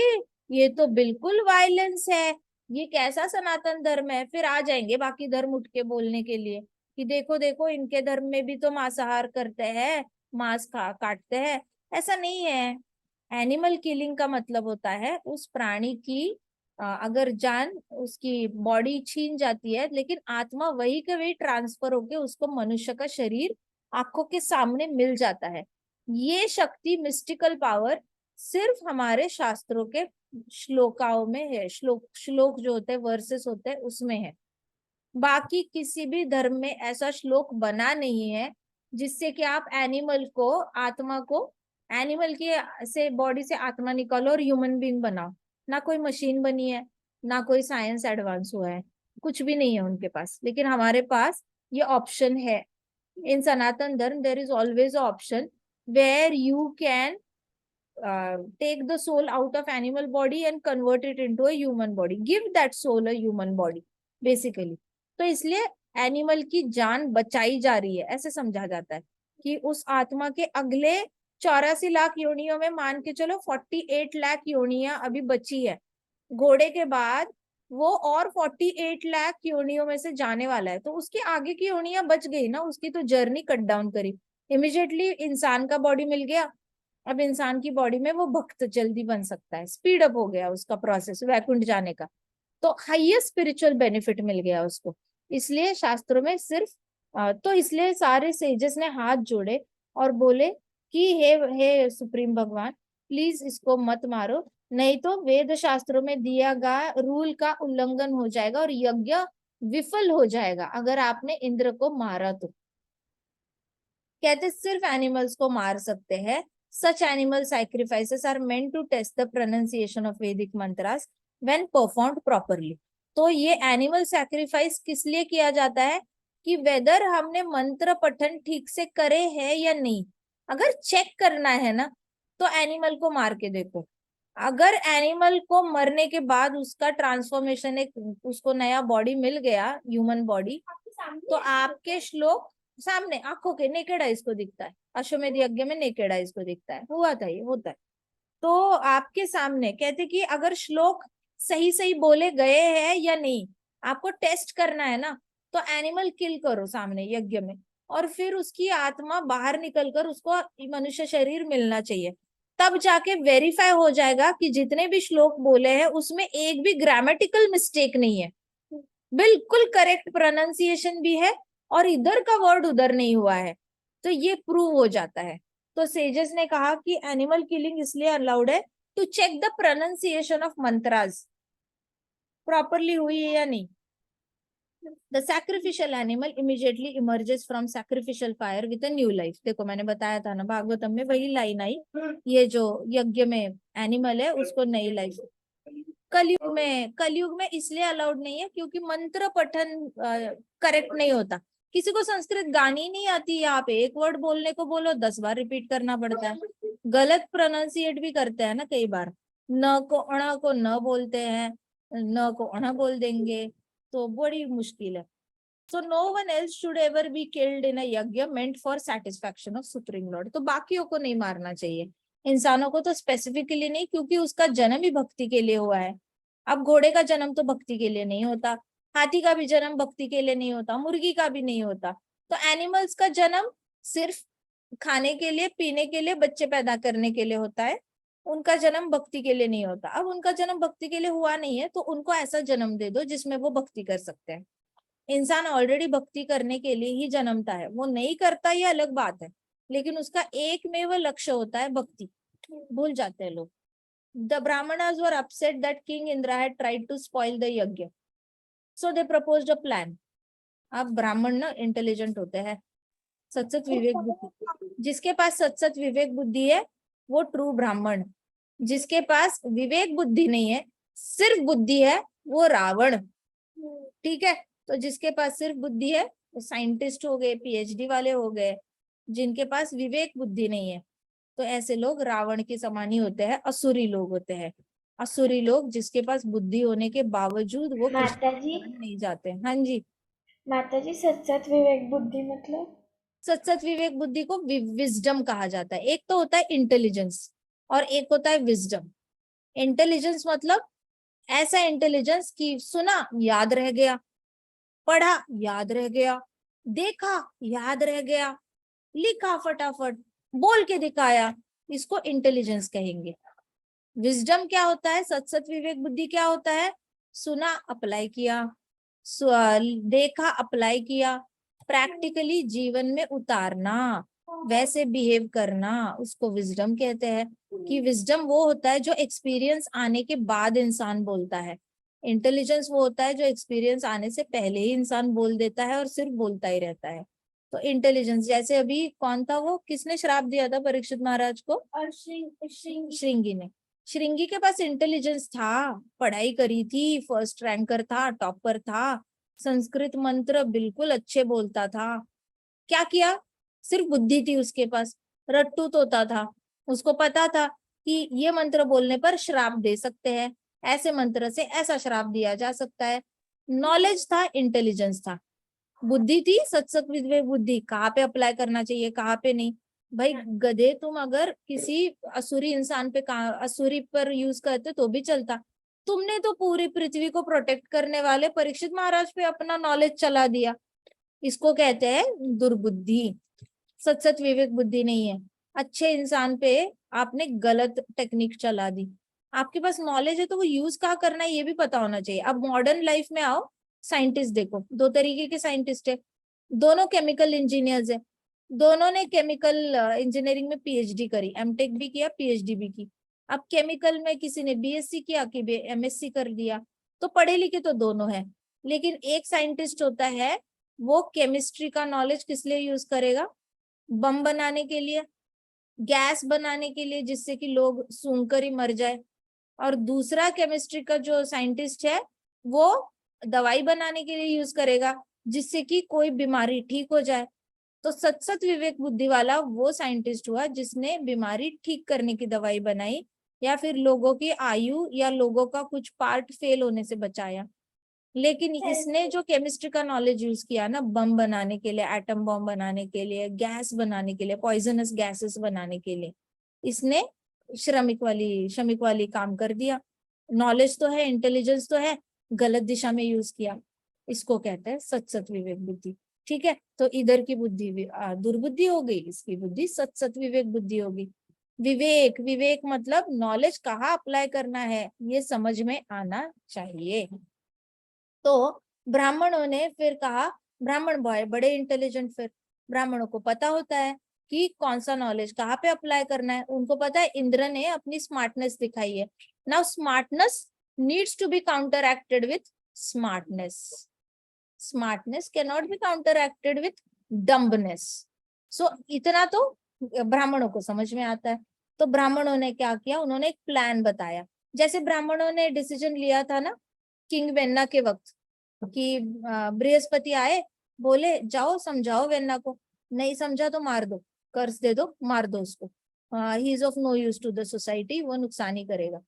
Speaker 1: ये तो बिल्कुल वायलेंस है, ये कैसा सनातन धर्म है? फिर आ जाएंगे बाकी धर्म उठ के बोलने के लिए कि देखो देखो, इनके धर्म में भी तो मांसाहार करते हैं, मांस काटते हैं। ऐसा नहीं है। एनिमल किलिंग का मतलब होता है उस प्राणी की अगर जान उसकी बॉडी छीन जाती है, लेकिन आत्मा वही के वही ट्रांसफर होके उसको मनुष्य का शरीर आंखों के सामने मिल जाता है। ये शक्ति, मिस्टिकल पावर, सिर्फ हमारे शास्त्रों के श्लोकाओं में है। श्लोक जो होते हैं, वर्सेस होते हैं, उसमें है। बाकी किसी भी धर्म में ऐसा श्लोक बना नहीं है जिससे कि आप एनिमल को, आत्मा को, एनिमल के से बॉडी से आत्मा निकालो और ह्यूमन बीइंग बनाओ। ना कोई मशीन बनी है, ना कोई साइंस एडवांस हुआ है, कुछ भी नहीं है उनके पास। लेकिन हमारे पास ये ऑप्शन है। In Sanatan Dharma there is always option where you can take the soul out of animal body and convert it into a human body, give that soul a human body basically। तो इसलिए एनिमल की जान बचाई जा रही है, ऐसे समझा जाता है कि उस आत्मा के अगले 84 लाख योनियों में मान के चलो 48 लाख योनियां अभी बची है। घोड़े के बाद वो और 48 लाख योनियों में से जाने वाला है, तो उसकी आगे की योनियां बच गई ना, उसकी तो जर्नी कट डाउन करी। इमिजिएटली इंसान का बॉडी मिल गया, अब इंसान की बॉडी में वो भक्त जल्दी बन सकता है, स्पीड अप हो गया उसका प्रोसेस वैकुंठ जाने का, तो हाईएस्ट स्पिरिचुअल बेनिफिट मिल गया उसको। इसलिए शास्त्रों में सिर्फ तो इसलिए सारे सेजेस ने हाथ जोड़े और बोले कि हे सुप्रीम भगवान, प्लीज इसको मत मारो, नहीं तो वेद शास्त्रों में दिया गया रूल का उल्लंघन हो जाएगा और यज्ञ विफल हो जाएगा अगर आपने इंद्र को मारा तो। कहते सिर्फ एनिमल्स को मार सकते हैं। Such animal sacrifices are meant to test the pronunciation of Vedic mantras when performed properly। तो ये एनिमल सैक्रिफाइस किस लिए किया जाता है कि वेदर हमने मंत्र पठन ठीक से करे है या नहीं। अगर चेक करना है ना, तो एनिमल को मार के देखो। अगर एनिमल को मरने के बाद उसका ट्रांसफॉर्मेशन, एक उसको नया बॉडी मिल गया, ह्यूमन बॉडी, तो आपके श्लोक सामने आंखों के नेकेड आइज को दिखता है। अश्वमेध यज्ञ में नेकेड आइज को दिखता है, हुआ था, ये होता है। तो आपके सामने कहते कि अगर श्लोक सही सही बोले गए हैं या नहीं, आपको टेस्ट करना है ना, तो एनिमल किल करो सामने यज्ञ में, और फिर उसकी आत्मा बाहर निकलकर उसको मनुष्य शरीर मिलना चाहिए। तब जाके वेरीफाई हो जाएगा कि जितने भी श्लोक बोले हैं उसमें एक भी ग्रामेटिकल मिस्टेक नहीं है, बिल्कुल करेक्ट प्रोनाउंसिएशन भी है और इधर का वर्ड उधर नहीं हुआ है, तो ये प्रूव हो जाता है। तो सेजेस ने कहा कि एनिमल किलिंग इसलिए अलाउड है to check the pronunciation of mantras properly हुई है या नहीं। The sacrificial animal immediately emerges from sacrificial fire with a new life. देखो मैंने बताया था ना, भागवतम में वही लाइन आई, ये जो यज्ञ में एनिमल है उसको नई लाइफ। कलयुग में इसलिए अलाउड नहीं है क्योंकि मंत्र पठन करेक्ट नहीं होता। किसी को संस्कृत गानी नहीं आती, यहाँ पे एक वर्ड बोलने को बोलो 10 बार रिपीट करना पड़ता है, गलत प्रोनाउंसिएट भी करते हैं ना कई बार, न को अणा को न बोलते हैं, न को अणा बोल देंगे, तो बड़ी मुश्किल है। So no one else should ever be killed in a yajna meant for satisfaction of supreme lord. तो बाकियों को नहीं मारना चाहिए, इंसानों को तो स्पेसिफिकली नहीं, क्योंकि उसका जन्म ही भक्ति के लिए हुआ है। अब घोड़े का जन्म तो भक्ति के लिए नहीं होता, हाथी का भी जन्म भक्ति के लिए नहीं होता, मुर्गी का भी नहीं होता। तो एनिमल्स का जन्म सिर्फ खाने के लिए, पीने के लिए, बच्चे पैदा करने के लिए होता है, उनका जन्म भक्ति के लिए नहीं होता। अब उनका जन्म भक्ति के लिए हुआ नहीं है तो उनको ऐसा जन्म दे दो जिसमें वो भक्ति कर सकते हैं। इंसान ऑलरेडी भक्ति करने के लिए ही जन्मता है, वो नहीं करता ये अलग बात है, लेकिन उसका एकमेव लक्ष्य होता है भक्ति। भूल जाते हैं लोग। The Brahmanas were upset that King Indra had tried to spoil the yajna, so they proposed a plan। अब ब्राह्मण ना इंटेलिजेंट होते हैं, सत्सत विवेक बुद्धि, जिसके पास सत्सत विवेक बुद्धि है वो ट्रू ब्राह्मण, जिसके पास विवेक बुद्धि नहीं है, सिर्फ बुद्धि है, वो रावण। ठीक है, तो जिसके पास सिर्फ बुद्धि है वो साइंटिस्ट हो गए, पीएचडी वाले हो गए, जिनके पास विवेक बुद्धि नहीं है तो ऐसे लोग रावण के समान ही होते हैं, असुरी लोग होते हैं। असुरी लोग जिसके पास बुद्धि होने के बावजूद वो
Speaker 3: माताजी
Speaker 1: नहीं जाते। हाँ जी
Speaker 3: माताजी, सत्सत विवेक बुद्धि मतलब?
Speaker 1: सत्सत विवेक बुद्धि को विजडम कहा जाता है। एक तो होता है इंटेलिजेंस और एक होता है विजडम। इंटेलिजेंस मतलब ऐसा इंटेलिजेंस कि सुना याद रह गया, पढ़ा याद रह गया, देखा याद रह गया, लिखा फटाफट, बोल के दिखाया, इसको इंटेलिजेंस कहेंगे। विजडम क्या होता है, सत विवेक बुद्धि क्या होता है, सुना अप्लाई किया, देखा अप्लाई किया, प्रैक्टिकली जीवन में उतारना, वैसे बिहेव करना, उसको विजडम कहते हैं। कि विजडम वो होता है जो एक्सपीरियंस आने के बाद इंसान बोलता है, इंटेलिजेंस वो होता है जो एक्सपीरियंस आने से पहले ही इंसान बोल देता है और सिर्फ बोलता ही रहता है। तो इंटेलिजेंस, जैसे अभी कौन था वो, किसने श्राप दिया था परीक्षित महाराज को,
Speaker 3: और
Speaker 1: श्रृंगी ने। श्रृंगी के पास इंटेलिजेंस था, पढ़ाई करी थी, फर्स्ट रैंकर था, टॉपर था, संस्कृत मंत्र बिल्कुल अच्छे बोलता था। क्या किया, सिर्फ बुद्धि थी उसके पास, रट्टू तोता था, उसको पता था कि ये मंत्र बोलने पर श्राप दे सकते हैं, ऐसे मंत्र से ऐसा श्राप दिया जा सकता है। नॉलेज था, इंटेलिजेंस था, बुद्धि थी, सत्सक विवेक बुद्धि, कहाँ पे अप्लाई करना चाहिए कहाँ पे नहीं। भाई गधे, तुम अगर किसी असुरी इंसान पे, असुरी पर यूज करते तो भी चलता, तुमने तो पूरी पृथ्वी को प्रोटेक्ट करने वाले परीक्षित महाराज पे अपना नॉलेज चला दिया। इसको कहते हैं दुर्बुद्धि, सत्सत विवेक बुद्धि नहीं है। अच्छे इंसान पे आपने गलत टेक्निक चला दी। आपके पास नॉलेज है तो वो यूज कहाँ करना है ये भी पता होना चाहिए। अब मॉडर्न लाइफ में आओ, साइंटिस्ट देखो, दो तरीके के साइंटिस्ट है, दोनों केमिकल इंजीनियर्स है, दोनों ने केमिकल इंजीनियरिंग में पीएचडी करी, एमटेक भी किया, पीएचडी भी की। अब केमिकल में किसी ने बीएससी किया कि एमएससी कर दिया, तो पढ़े लिखे तो दोनों है। लेकिन एक साइंटिस्ट होता है, वो केमिस्ट्री का नॉलेज किस लिए यूज करेगा, बम बनाने के लिए, गैस बनाने के लिए जिससे कि लोग सूंघ कर ही मर जाए। और दूसरा केमिस्ट्री का जो साइंटिस्ट है, वो दवाई बनाने के लिए यूज करेगा जिससे कि कोई बीमारी ठीक हो जाए। तो सत विवेक बुद्धि वाला वो साइंटिस्ट हुआ जिसने बीमारी ठीक करने की दवाई बनाई, या फिर लोगों की आयु या लोगों का कुछ पार्ट फेल होने से बचाया। लेकिन इसने जो केमिस्ट्री का नॉलेज यूज किया ना, बम बनाने के लिए, एटम बम बनाने के लिए, गैस बनाने के लिए, पॉइजनस गैसेस बनाने के लिए, इसने श्रमिक वाली काम कर दिया। नॉलेज तो है, इंटेलिजेंस तो है, गलत दिशा में यूज किया। इसको कहते हैं सत विवेक बुद्धि। ठीक है, तो इधर की बुद्धि दुर्बुद्धि हो गई, इसकी बुद्धि सत विवेक बुद्धि होगी। विवेक, विवेक मतलब नॉलेज कहाँ अप्लाई करना है ये समझ में आना चाहिए। तो ब्राह्मणों ने फिर कहा, ब्राह्मण बॉय बड़े इंटेलिजेंट, फिर ब्राह्मणों को पता होता है कि कौन सा नॉलेज कहाँ पे अप्लाई करना है। उनको पता है इंद्र ने अपनी स्मार्टनेस दिखाई है। Now smartness needs to be counteracted with smartness, smartness can not be counteracted with dumbness. So इतना तो ब्राह्मणों को समझ में आता है। तो ब्राह्मणों ने क्या किया, उन्होंने एक प्लान बताया। जैसे ब्राह्मणों ने डिसीजन लिया था ना किंग वेन्ना के वक्त, कि बृहस्पति आए, बोले जाओ समझाओ वेन्ना को, नहीं समझा तो मार दो, कर्ज दे दो, मार दो उसको, he is of no use to the society, वो नुकसान ही करेगा।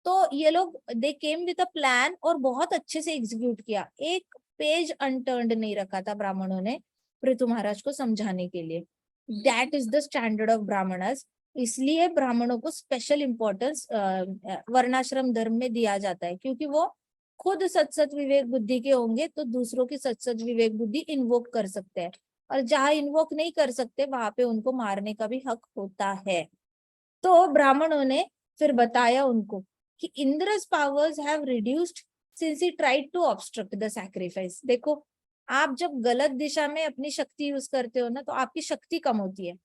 Speaker 1: तो ये लोग दे केम विद अ प्लान और बहुत अच्छे से एग्जीक्यूट किया। एक पेज अनटर्न्ड नहीं रखा था ब्राह्मणों ने पृथु महाराज को समझाने के लिए। That is the standard of Brahmanas. इसलिए ब्राह्मणों को स्पेशल इंपॉर्टेंस वर्णाश्रम धर्म में दिया जाता है, क्योंकि वो खुद सत विवेक बुद्धि के होंगे तो दूसरों की सत विवेक बुद्धि इन्वोक कर सकते हैं, और जहां इन्वोक नहीं कर सकते वहां पे उनको मारने का भी हक होता है। तो ब्राह्मणों ने फिर बताया उनको कि Indra's powers have reduced since he tried to obstruct the sacrifice. देखो, आप जब गलत दिशा में अपनी शक्ति यूज करते हो ना, तो आपकी शक्ति कम होती है।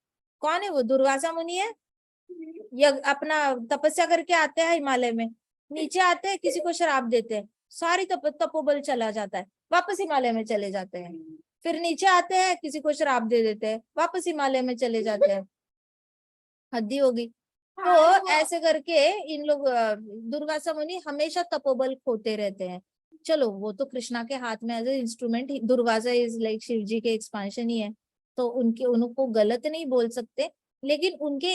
Speaker 1: कौन है वो, दुर्वासा मुनि है, या अपना तपस्या करके आते हैं हिमालय में, नीचे आते हैं, किसी को श्राप देते हैं, सारी तपोबल चला जाता है, वापस हिमालय में चले जाते हैं। फिर नीचे आते हैं, किसी को श्राप दे देते हैं, वापस हिमालय में चले जाते हैं। हद्दी होगी। तो ऐसे करके इन लोग, दुर्वासा मुनि हमेशा तपोबल खोते रहते हैं। चलो वो तो कृष्णा के हाथ में as a instrument, Durvasa is like Shiv ji के एक्सपांशन ही है, तो उनको गलत नहीं बोल सकते। लेकिन उनके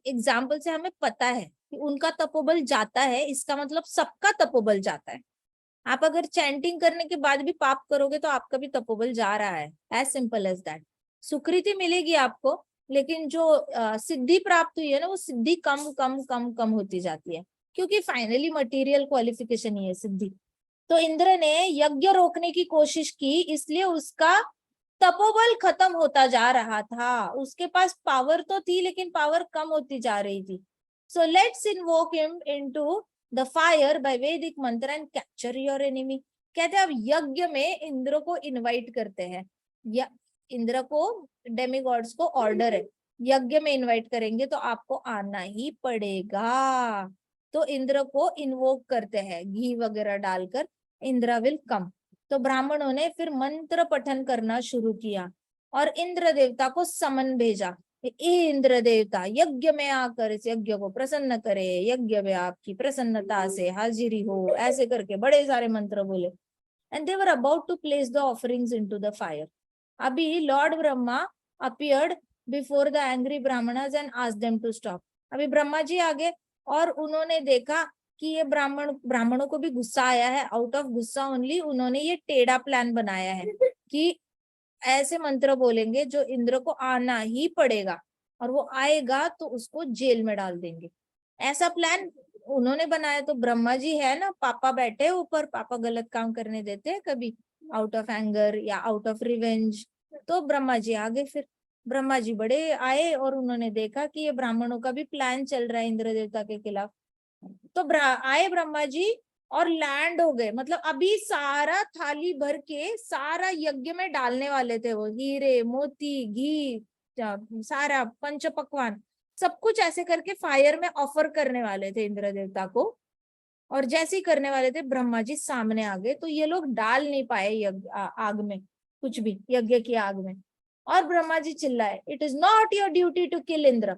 Speaker 1: एग्जाम्पल से हमें पता है कि उनका तपोबल जाता है, इसका मतलब सबका तपोबल जाता है। आप अगर चैंटिंग करने के बाद भी पाप करोगे तो आपका भी तपोबल जा रहा है, एज सिंपल एज दैट। सुकृति मिलेगी आपको, लेकिन जो सिद्धि प्राप्त हुई है ना, वो सिद्धि कम कम कम कम होती जाती है, क्योंकि फाइनली मटेरियल क्वालिफिकेशन ही है सिद्धि। तो इंद्र ने यज्ञ रोकने की कोशिश की, इसलिए उसका तपोबल खत्म होता जा रहा था। उसके पास पावर तो थी लेकिन पावर कम होती जा रही थी। So let's invoke him into the fire by Vedic mantra and capture your enemy. कहते हैं अब यज्ञ में इंद्र को इनवाइट करते हैं, या इंद्र को डेमिगॉड्स को ऑर्डर है यज्ञ में इनवाइट करेंगे तो आपको आना ही पड़ेगा। तो इंद्र को इन्वोक करते हैं घी वगैरह डालकर, इंद्र विल कम। तो ब्राह्मणों ने फिर मंत्र पठन करना शुरू किया और इंद्र देवता को समन भेजा, इंद्र देवता यज्ञ में आकर इस यज्ञ को प्रसन्न करे, यज्ञ में आपकी प्रसन्नता से हाजिरी हो, ऐसे करके बड़े सारे मंत्र बोले। And they were about to place the offerings into the fire. अभी lord Brahma appeared before the angry brahmanas and asked them to stop. अभी ब्रह्मा जी आगे और उन्होंने देखा कि ये ब्राह्मणों को भी गुस्सा आया है। आउट ऑफ गुस्सा ओनली उन्होंने ये टेढ़ा प्लान बनाया है कि ऐसे मंत्र बोलेंगे जो इंद्र को आना ही पड़ेगा और वो आएगा तो उसको जेल में डाल देंगे। ऐसा प्लान उन्होंने बनाया। तो ब्रह्मा जी है ना, पापा बैठे ऊपर, पापा गलत काम करने देते हैं कभी आउट ऑफ एंगर या आउट ऑफ रिवेंज। तो ब्रह्मा जी आगे, फिर ब्रह्मा जी बड़े आए और उन्होंने देखा कि ये ब्राह्मणों का भी प्लान चल रहा है इंद्र देवता के खिलाफ। तो आए ब्रह्मा जी और लैंड हो गए, मतलब अभी सारा थाली भर के सारा यज्ञ में डालने वाले थे वो, हीरे मोती घी सारा पंच पकवान सब कुछ ऐसे करके फायर में ऑफर करने वाले थे इंद्र देवता को। और जैसे ही करने वाले थे ब्रह्मा जी सामने आ गए, तो ये लोग डाल नहीं पाए आग में कुछ भी, यज्ञ की आग में। और ब्रह्मा जी चिल्लाए, it is not your duty to kill Indra,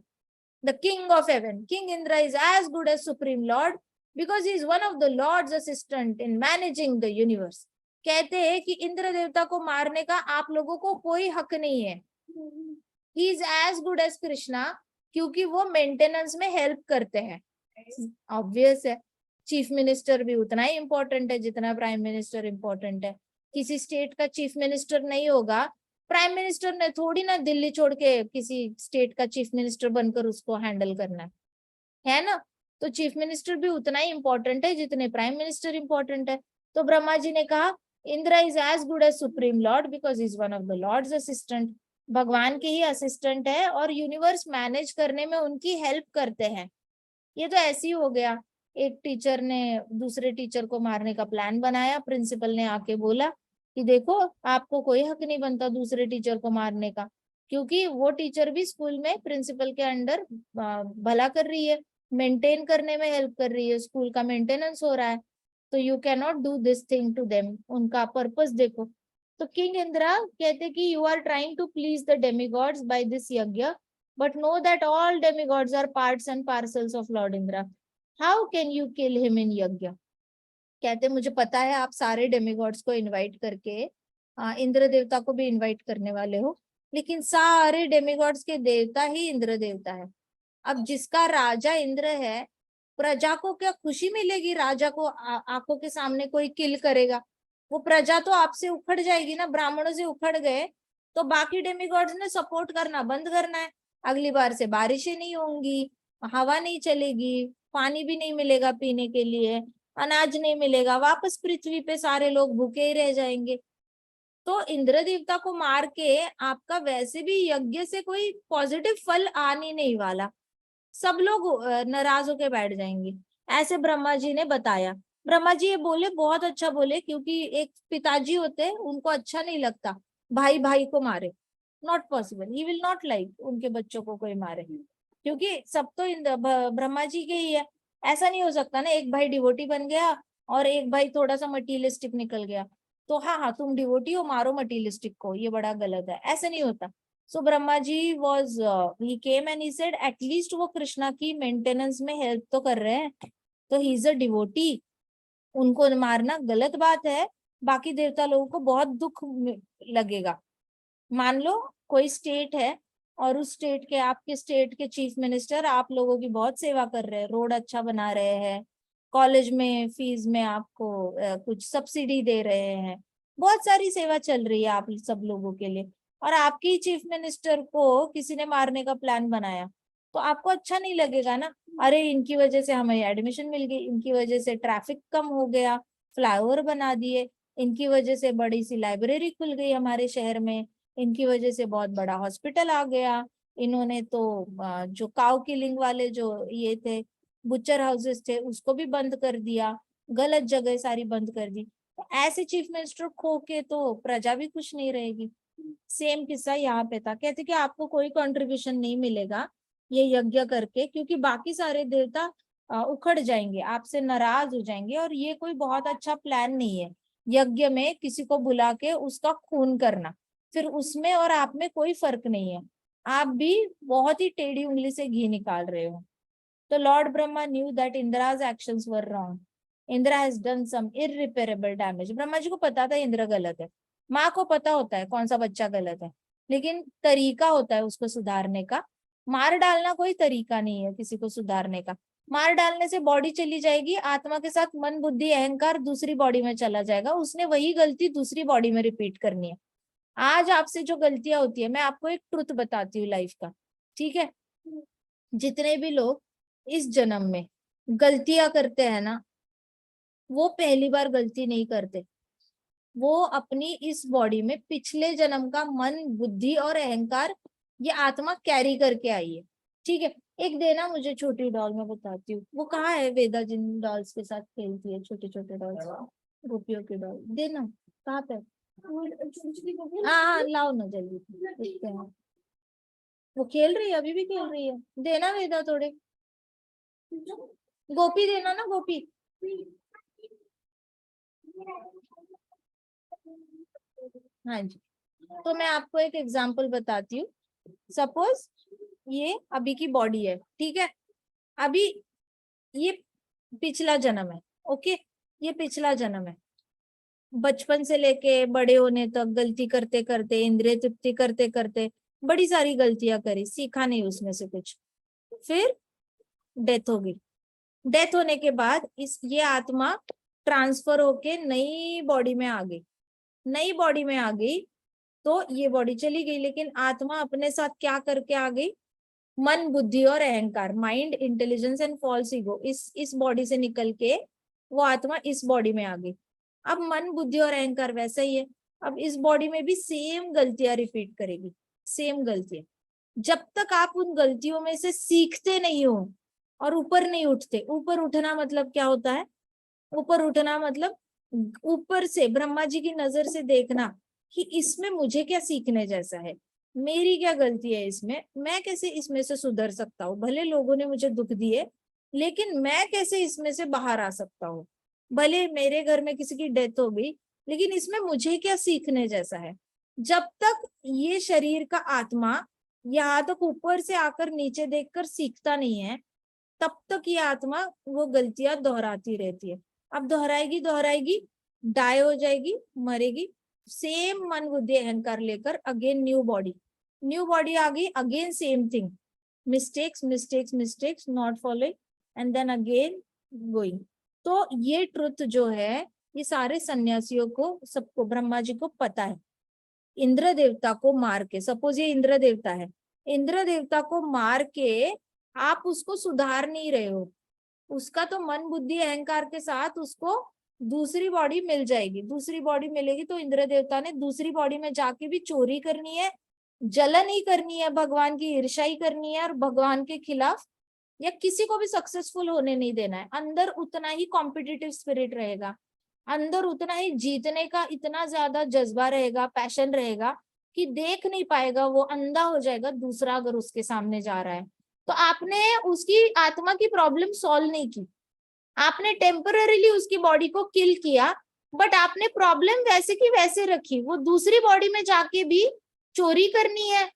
Speaker 1: the king of heaven. King Indra is as good as supreme lord because he is one of the lord's assistant in managing the universe. कहते हैं कि इंद्र देवता को मारने का आप लोगों को कोई हक नहीं है। He is as good as Krishna, क्योंकि वो मेंटेनेंस में हेल्प करते हैं। ऑब्वियस है, चीफ मिनिस्टर भी उतना ही इंपॉर्टेंट है जितना प्राइम मिनिस्टर इंपॉर्टेंट है। किसी स्टेट का चीफ मिनिस्टर नहीं होगा, प्राइम मिनिस्टर ने थोड़ी ना दिल्ली छोड़ के किसी स्टेट का चीफ मिनिस्टर बनकर उसको हैंडल करना है ना। तो चीफ मिनिस्टर भी उतना ही इंपॉर्टेंट है जितने प्राइम मिनिस्टर इंपॉर्टेंट है। तो ब्रह्मा जी ने कहा, Indra is as good as supreme lord because is one of the lord's assistant. भगवान के ही असिस्टेंट है और यूनिवर्स मैनेज करने में उनकी हेल्प करते हैं। ये तो ऐसे ही हो गया, एक टीचर ने दूसरे टीचर को मारने का प्लान बनाया, प्रिंसिपल ने आके बोला कि देखो आपको कोई हक नहीं बनता दूसरे टीचर को मारने का, क्योंकि वो टीचर भी स्कूल में प्रिंसिपल के अंडर भला कर रही है, मेंटेन करने में हेल्प कर रही है, स्कूल का मेंटेनेंस हो रहा है। तो you can not do this thing to them. उनका पर्पस देखो। तो किंग इंद्रा कहते कि you are trying to please the demigods by this yajna, but know that all demigods are parts and parcels of Lord Indra. How can you kill him in yajna? कहते मुझे पता है आप सारे डेमिगॉड्स को इनवाइट करके इंद्र देवता को भी इनवाइट करने वाले हो, लेकिन सारे डेमिगॉड्स के देवता ही इंद्र देवता है। अब जिसका राजा इंद्र है, प्रजा को क्या खुशी मिलेगी? राजा को आंखों के सामने कोई किल करेगा, वो प्रजा तो आपसे उखड़ जाएगी ना। ब्राह्मणों से उखड़ गए तो बाकी डेमिगॉड्स ने सपोर्ट करना बंद करना है। अगली बार से बारिशें नहीं होंगी, हवा नहीं चलेगी, पानी भी नहीं मिलेगा पीने के लिए, अनाज नहीं मिलेगा, वापस पृथ्वी पे सारे लोग भूखे ही रह जाएंगे। तो इंद्र देवता को मार के आपका वैसे भी यज्ञ से कोई पॉजिटिव फल आने नहीं वाला, सब लोग नाराज होके बैठ जाएंगे। ऐसे ब्रह्मा जी ने बताया। ब्रह्मा जी ये बोले, बहुत अच्छा बोले, क्योंकि एक पिताजी होते हैं उनको अच्छा नहीं लगता भाई भाई को मारे, not possible, he will not like उनके बच्चों को कोई मारे, क्योंकि सब तो ब्रह्मा जी के ही है। ऐसा नहीं हो सकता ना, एक भाई डिवोटी बन गया और एक भाई थोड़ा सा मटीरियलिस्टिक निकल गया, तो हाँ तुम डिवोटी हो मारो मटीरियलिस्टिक को, ये बड़ा गलत है, ऐसा नहीं होता। So Brahma ji was he came and he said at least वो कृष्णा की मेंटेनेंस में हेल्प तो कर रहे हैं, तो ही इज अ डिवोटी, उनको मारना गलत बात है। बाकी देवता लोगों को बहुत दुख लगेगा। मान लो कोई स्टेट है और उस स्टेट के, आपके स्टेट के चीफ मिनिस्टर आप लोगों की बहुत सेवा कर रहे हैं, रोड अच्छा बना रहे हैं, कॉलेज में फीस में आपको कुछ सब्सिडी दे रहे हैं, बहुत सारी सेवा चल रही है आप सब लोगों के लिए, और आपकी चीफ मिनिस्टर को किसी ने मारने का प्लान बनाया, तो आपको अच्छा नहीं लगेगा ना। अरे इनकी वजह से हमें एडमिशन मिल गई, इनकी वजह से ट्रैफिक कम हो गया, फ्लाईओवर बना दिए, इनकी वजह से बड़ी सी लाइब्रेरी खुल गई हमारे शहर में, इनकी वजह से बहुत बड़ा हॉस्पिटल आ गया, इन्होंने तो जो काउ किलिंग वाले जो ये थे बुचर हाउसेस थे उसको भी बंद कर दिया, गलत जगह सारी बंद कर दी। तो ऐसे चीफ मिनिस्टर खो के तो प्रजा भी खुश नहीं रहेगी। सेम किस्सा यहाँ पे था, कहते कि आपको कोई कंट्रीब्यूशन नहीं मिलेगा ये यज्ञ करके, क्योंकि बाकी सारे देवता उखड़ जाएंगे, आपसे नाराज हो जाएंगे, और ये कोई बहुत अच्छा प्लान नहीं है यज्ञ में किसी को बुला के उसका खून करना, फिर उसमें और आप में कोई फर्क नहीं है, आप भी बहुत ही टेढ़ी उंगली से घी निकाल रहे हो। तो lord Brahma knew that Indra's actions were wrong, Indra has done some irreparable damage. Brahma ji को पता था इंद्र गलत है, माँ को पता होता है कौन सा बच्चा गलत है, लेकिन तरीका होता है उसको सुधारने का। मार डालना कोई तरीका नहीं है किसी को सुधारने का। मार डालने से बॉडी चली जाएगी, आत्मा के साथ मन बुद्धि अहंकार दूसरी बॉडी में चला जाएगा, उसने वही गलती दूसरी बॉडी में रिपीट करनी है। आज आपसे जो गलतियां होती है, मैं आपको एक ट्रुथ बताती हूँ लाइफ का, ठीक है। जितने भी लोग इस जन्म में गलतियां करते हैं ना, वो पहली बार गलती नहीं करते, वो अपनी इस बॉडी में पिछले जन्म का मन बुद्धि और अहंकार ये आत्मा कैरी करके आई है, ठीक है। एक देना मुझे छोटी डॉल, मैं बताती हूँ वो कहाँ है। वेदा जिन डॉल्स के साथ खेलती है, छोटे छोटे डॉल्स, गोपियों की डॉल देना, कहाँ पे। हाँ हाँ लाओ ना जल्दी, देखते हैं। वो खेल रही है, अभी भी खेल रही है, देना वेदा थोड़े, गोपी देना ना, गोपी। हाँ जी, तो मैं आपको एक एग्जांपल बताती हूँ। सपोज ये अभी की बॉडी है, ठीक है, अभी ये पिछला जन्म है, ओके, ये पिछला जन्म है। बचपन से लेके बड़े होने तक गलती करते करते, इंद्रिय तृप्ति करते करते बड़ी सारी गलतियां करी, सीखा नहीं उसमें से कुछ, फिर डेथ हो गई। डेथ होने के बाद इस ये आत्मा ट्रांसफर होके नई बॉडी में आ गई, नई बॉडी में आ गई तो ये बॉडी चली गई, लेकिन आत्मा अपने साथ क्या करके आ गई, मन बुद्धि और अहंकार, mind intelligence and false ego, इस बॉडी से निकल के वो आत्मा इस बॉडी में आ गई। अब मन बुद्धि और अहंकार वैसा ही है, अब इस बॉडी में भी सेम गलतियां रिपीट करेगी, सेम गलतियां। जब तक आप उन गलतियों में से सीखते नहीं हो और ऊपर नहीं उठते, ऊपर उठना मतलब क्या होता है, ऊपर उठना मतलब ऊपर से ब्रह्मा जी की नजर से देखना कि इसमें मुझे क्या सीखने जैसा है, मेरी क्या गलती है इसमें, मैं कैसे इसमें से सुधर सकता हूँ, भले लोगों ने मुझे दुख दिए लेकिन मैं कैसे इसमें से बाहर आ सकता हूँ, भले मेरे घर में किसी की डेथ हो गई लेकिन इसमें मुझे क्या सीखने जैसा है। जब तक ये शरीर का आत्मा यहाँ तक ऊपर से आकर नीचे देखकर सीखता नहीं है, तब तक ये आत्मा वो गलतियां दोहराती रहती है। अब दोहराएगी दोहराएगी, डाई हो जाएगी, मरेगी, सेम मन बुद्धि अहंकार लेकर अगेन न्यू बॉडी आ गई, again same thing, mistakes mistakes mistakes, not following and then again going. तो ये ट्रुथ जो है ये सारे सन्यासियों को, सबको, ब्रह्मा जी को पता है। इंद्र देवता को मार के, सपोज ये इंद्र देवता है, इंद्र देवता को मार के आप उसको सुधार नहीं रहे हो, उसका तो मन बुद्धि अहंकार के साथ उसको दूसरी बॉडी मिल जाएगी, दूसरी बॉडी मिलेगी तो इंद्र देवता ने दूसरी बॉडी में जाके भी चोरी करनी है, जलन ही करनी है, भगवान की ईर्ष्या ही करनी है, और भगवान के खिलाफ या किसी को भी सक्सेसफुल होने नहीं देना है। अंदर उतना ही कॉम्पिटिटिव स्पिरिट रहेगा, अंदर उतना ही जीतने का इतना ज्यादा जज्बा रहेगा, पैशन रहेगा कि देख नहीं पाएगा, वो अंधा हो जाएगा दूसरा अगर उसके सामने जा रहा है। तो आपने उसकी आत्मा की प्रॉब्लम सॉल्व नहीं की, आपने टेम्पररीली उसकी बॉडी को किल किया, बट आपने प्रॉब्लम वैसे की वैसे रखी, वो दूसरी बॉडी में जाके भी चोरी करनी है,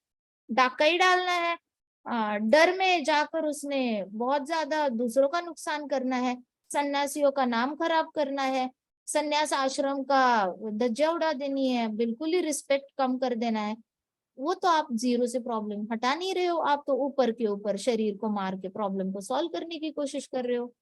Speaker 1: डाका ही डालना है, डर में जाकर उसने बहुत ज्यादा दूसरों का नुकसान करना है, सन्यासियों का नाम खराब करना है, सन्यास आश्रम का धज्जियां उड़ा देनी है, बिल्कुल ही रिस्पेक्ट कम कर देना है। वो तो आप जीरो से प्रॉब्लम हटा नहीं रहे हो, आप तो ऊपर के ऊपर शरीर को मार के प्रॉब्लम को सॉल्व करने की कोशिश कर रहे हो।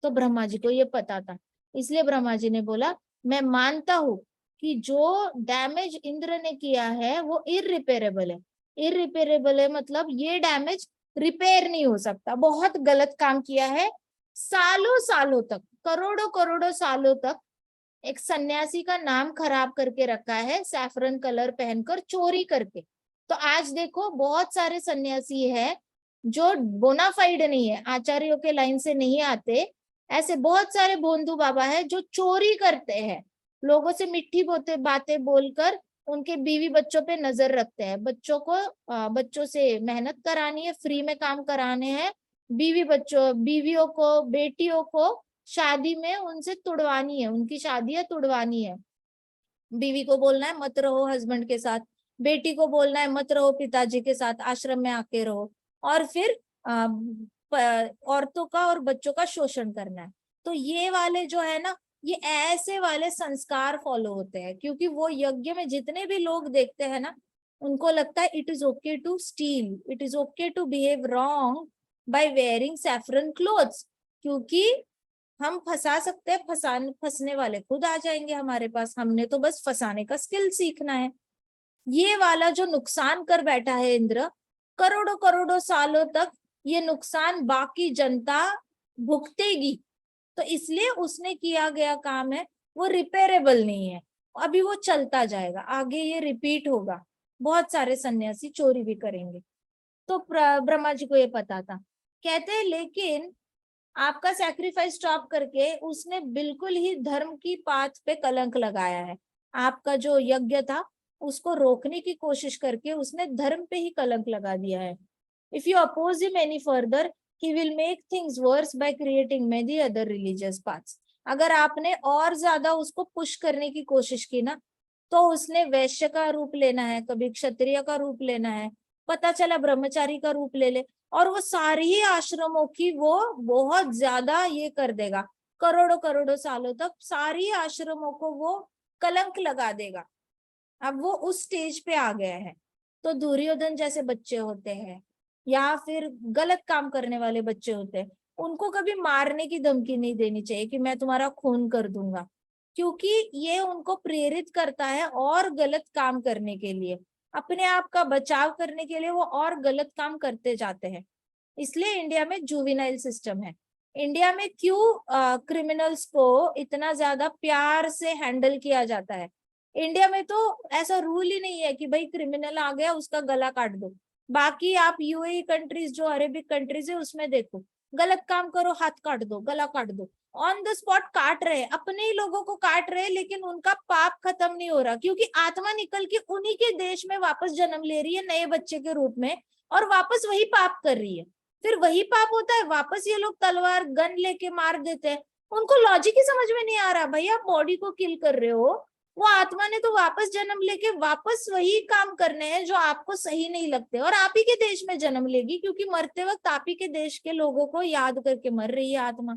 Speaker 1: तो ब्रह्मा जी को ये पता था, इसलिए ब्रह्मा जी ने बोला मैं मानता हूं कि जो डैमेज इंद्र ने किया है वो इररिपेरेबल है। इररिपेरेबल है मतलब ये डैमेज रिपेयर नहीं हो सकता, बहुत गलत काम किया है, सालों सालों तक, करोड़ों करोड़ों सालों तक एक सन्यासी का नाम खराब करके रखा है, सैफरन कलर पहनकर चोरी करके। तो तो आज देखो बहुत सारे सन्यासी है जो बोनाफाइड नहीं है, आचार्यों के लाइन से नहीं आते, ऐसे बहुत सारे भोंदू बाबा है जो चोरी करते हैं, लोगों से मिठी बातें बोलकर उनके बीवी बच्चों पे नजर रखते हैं, बच्चों से मेहनत करानी है, फ्री में काम कराने हैं, बीवियों को, बेटियों को शादी में उनसे तुड़वानी है, उनकी शादियां तुड़वानी है। बीवी को बोलना है मत रहो हस्बैंड के साथ, बेटी को बोलना है मत रहो पिताजी के साथ, आश्रम में आके रहो, और फिर औरतों का और बच्चों का शोषण करना है। तो ये वाले जो है ना, ये ऐसे वाले संस्कार फॉलो होते हैं, क्योंकि वो यज्ञ में जितने भी लोग देखते हैं ना, उनको लगता है it is okay to steal, it is okay to behave wrong by wearing saffron clothes, क्योंकि हम फंसा सकते हैं, फंसने वाले खुद आ जाएंगे हमारे पास, हमने तो बस फंसाने का स्किल सीखना है। ये वाला जो नुकसान कर बैठा है इंद्र, करोड़ों करोड़ों सालों तक ये नुकसान बाकी जनता भुगतेगी, तो इसलिए उसने किया गया काम है वो रिपेयरेबल नहीं है, अभी वो चलता जाएगा, आगे ये रिपीट होगा, बहुत सारे सन्यासी चोरी भी करेंगे। तो ब्रह्मा जी को ये पता था, कहते हैं लेकिन आपका सैक्रिफाइस स्टॉप करके उसने बिल्कुल ही धर्म की पाथ पे कलंक लगाया है, आपका जो यज्ञ था उसको रोकने की कोशिश करके उसने धर्म पे ही कलंक लगा दिया है। If you oppose him any further he will make things worse by creating many other religious paths। अगर आपने और ज्यादा उसको पुश करने की कोशिश की ना, तो उसने वैश्य का रूप लेना है, कभी क्षत्रिय का रूप लेना है, पता चला ब्रह्मचारी का रूप ले ले, और वो सारी ही आश्रमों की वो बहुत ज्यादा ये कर देगा, करोड़ों करोड़ों सालों तक सारी आश्रमों को वो कलंक लगा देगा। अब वो उस स्टेज पे आ गया है। तो दुर्योधन जैसे बच्चे होते हैं या फिर गलत काम करने वाले बच्चे होते हैं, उनको कभी मारने की धमकी नहीं देनी चाहिए कि मैं तुम्हारा खून कर दूंगा, क्योंकि ये उनको प्रेरित करता है और गलत काम करने के लिए, अपने आप का बचाव करने के लिए वो और गलत काम करते जाते हैं। इसलिए इंडिया में जुवेनाइल सिस्टम है। इंडिया में क्यों क्रिमिनल्स को इतना ज्यादा प्यार से हैंडल किया जाता है? इंडिया में तो ऐसा रूल ही नहीं है कि भाई क्रिमिनल आ गया उसका गला काट दो। बाकी आप यूएई कंट्रीज, जो अरेबिक कंट्रीज है, उसमें देखो, गलत काम करो हाथ काट दो, गला काट दो, ऑन द स्पॉट काट रहे, अपने ही लोगों को काट रहे, लेकिन उनका पाप खत्म नहीं हो रहा, क्योंकि आत्मा निकल के उन्हीं के देश में वापस जन्म ले रही है नए बच्चे के रूप में, और वापस वही पाप कर रही है। फिर वही पाप होता है, वापस ये लोग तलवार गन लेके मार देते हैं। उनको लॉजिक ही समझ में नहीं आ रहा, भाई आप बॉडी को किल कर रहे हो, वो आत्मा ने तो वापस जन्म लेके वापस वही काम करने हैं जो आपको सही नहीं लगते, और आप ही के देश में जन्म लेगी, क्योंकि मरते वक्त आप ही के देश के लोगों को याद करके मर रही है आत्मा।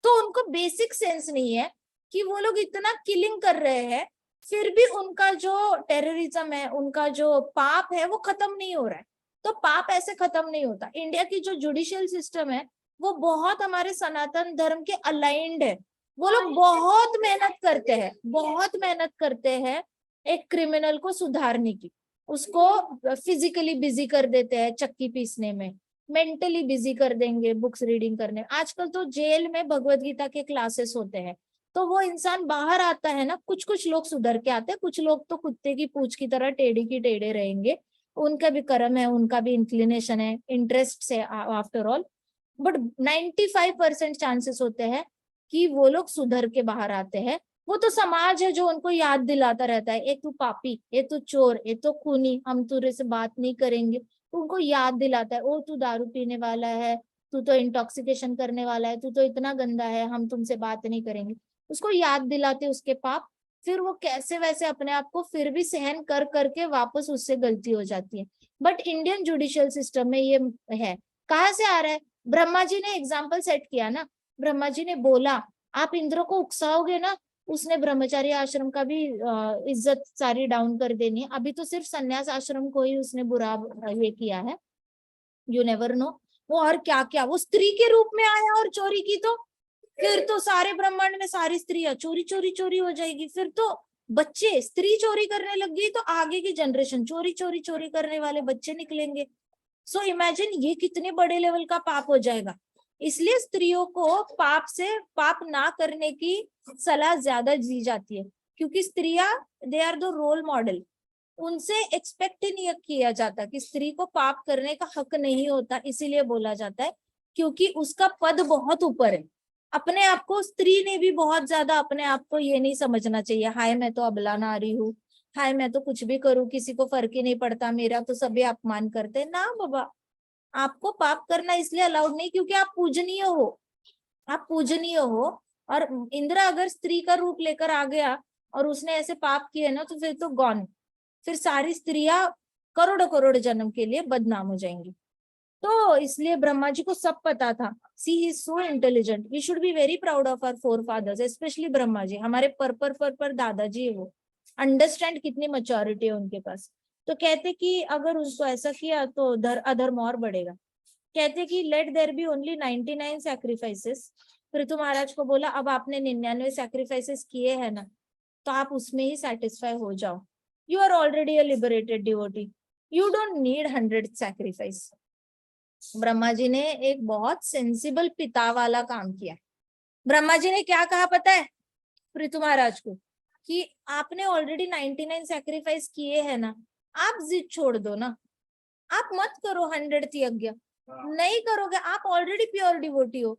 Speaker 1: तो उनको बेसिक सेंस नहीं है कि वो लोग इतना किलिंग कर रहे हैं, फिर भी उनका जो टेररिज्म है, उनका जो पाप है, वो खत्म नहीं हो रहा है। तो पाप ऐसे खत्म नहीं होता। इंडिया की जो जुडिशियल सिस्टम है वो बहुत हमारे सनातन धर्म के अलाइंड है। वो लोग बहुत मेहनत करते हैं, बहुत मेहनत करते हैं एक क्रिमिनल को सुधारने की, उसको फिजिकली बिजी कर देते हैं चक्की पीसने में, मेंटली बिजी कर देंगे बुक्स रीडिंग करने। आजकल तो जेल में भगवत गीता के क्लासेस होते हैं, तो वो इंसान बाहर आता है ना, कुछ कुछ लोग सुधर के आते हैं, कुछ लोग तो कुत्ते की पूंछ की तरह टेढ़ी की टेढ़े रहेंगे, उनका भी कर्म है, उनका भी इंक्लिनेशन है, इंटरेस्ट से आफ्टर ऑल, बट 95% चांसेस होते हैं कि वो लोग सुधर के बाहर आते हैं। वो तो समाज है जो उनको याद दिलाता रहता है, ए तू पापी, ए तू चोर, ए तो खूनी, हम तुझे से बात नहीं करेंगे, उनको याद दिलाता है, ओ तू दारू पीने वाला है, तू तो इंटॉक्सिकेशन करने वाला है, तू तो इतना गंदा है, हम तुमसे बात नहीं करेंगे, उसको याद दिलाते उसके पाप। फिर वो कैसे वैसे अपने आप को फिर भी सहन कर करके वापस उससे गलती हो जाती है। बट इंडियन जुडिशियल सिस्टम में ये है। कहाँ से आ रहा है? ब्रह्मा जी ने एग्जाम्पल सेट किया ना, ब्रह्मा जी ने बोला आप इंद्र को उकसाओगे ना, उसने ब्रह्मचारी आश्रम का भी इज्जत सारी डाउन कर देनी है। अभी तो सिर्फ संन्यास आश्रम को ही उसने बुरा ये किया है, यू नेवर नो वो और क्या क्या, वो स्त्री के रूप में आया और चोरी की, तो फिर तो सारे ब्रह्मांड में सारी स्त्रियां चोरी चोरी चोरी हो जाएगी। फिर तो बच्चे, स्त्री चोरी करने लग गई तो आगे की जनरेशन चोरी चोरी चोरी करने वाले बच्चे निकलेंगे। सो इमेजिन ये कितने बड़े लेवल का पाप हो जाएगा। इसलिए स्त्रियों को पाप ना करने की सलाह ज्यादा दी जाती है, क्योंकि स्त्रियां they are the role model. उनसे एक्सपेक्ट ही नहीं किया जाता कि स्त्री को पाप करने का हक नहीं होता, इसीलिए बोला जाता है क्योंकि उसका पद बहुत ऊपर है। अपने आप को स्त्री ने भी बहुत ज्यादा अपने आप को ये नहीं समझना चाहिए, हाय मैं तो अबला नारी हूँ, हाय मैं तो कुछ भी करूँ किसी को फर्क ही नहीं पड़ता, मेरा तो सभी अपमान करते ना बाबा। आपको पाप करना इसलिए अलाउड नहीं क्योंकि आप पूजनीय हो, आप पूजनीय हो। और इंद्र अगर स्त्री का रूप लेकर आ गया और उसने ऐसे पाप किए ना तो फिर तो गॉन, फिर सारी स्त्रियां करोड़ करोड़ जन्म के लिए बदनाम हो जाएंगी। तो इसलिए ब्रह्मा जी को सब पता था। See he is so intelligent, we should be very proud of our forefathers, specially Brahma ji, हमारे पर दादाजी है वो। अंडरस्टैंड कितनी मैच्योरिटी है उनके पास। तो कहते कि अगर उसको ऐसा किया तो अधर्म और बढ़ेगा। कहते कि let there be only 99 sacrifices. Prithu Maharaj को बोला अब आपने 99 सैक्रिफाइसेस किए हैं ना, तो आप उसमें ही सेटिस्फाई हो जाओ। You are already a liberated devotee, you don't need 100 sacrifice. Brahma ji ने एक बहुत सेंसिबल पिता वाला काम किया। ब्रह्मा जी ने क्या कहा पता है पृथु महाराज को, कि आपने ऑलरेडी 99 सैक्रिफाइस किए हैं ना, आप जिद छोड़ दो ना, आप मत करो 100th यज्ञ, नहीं करोगे, आप ऑलरेडी प्योर डिवोटी हो,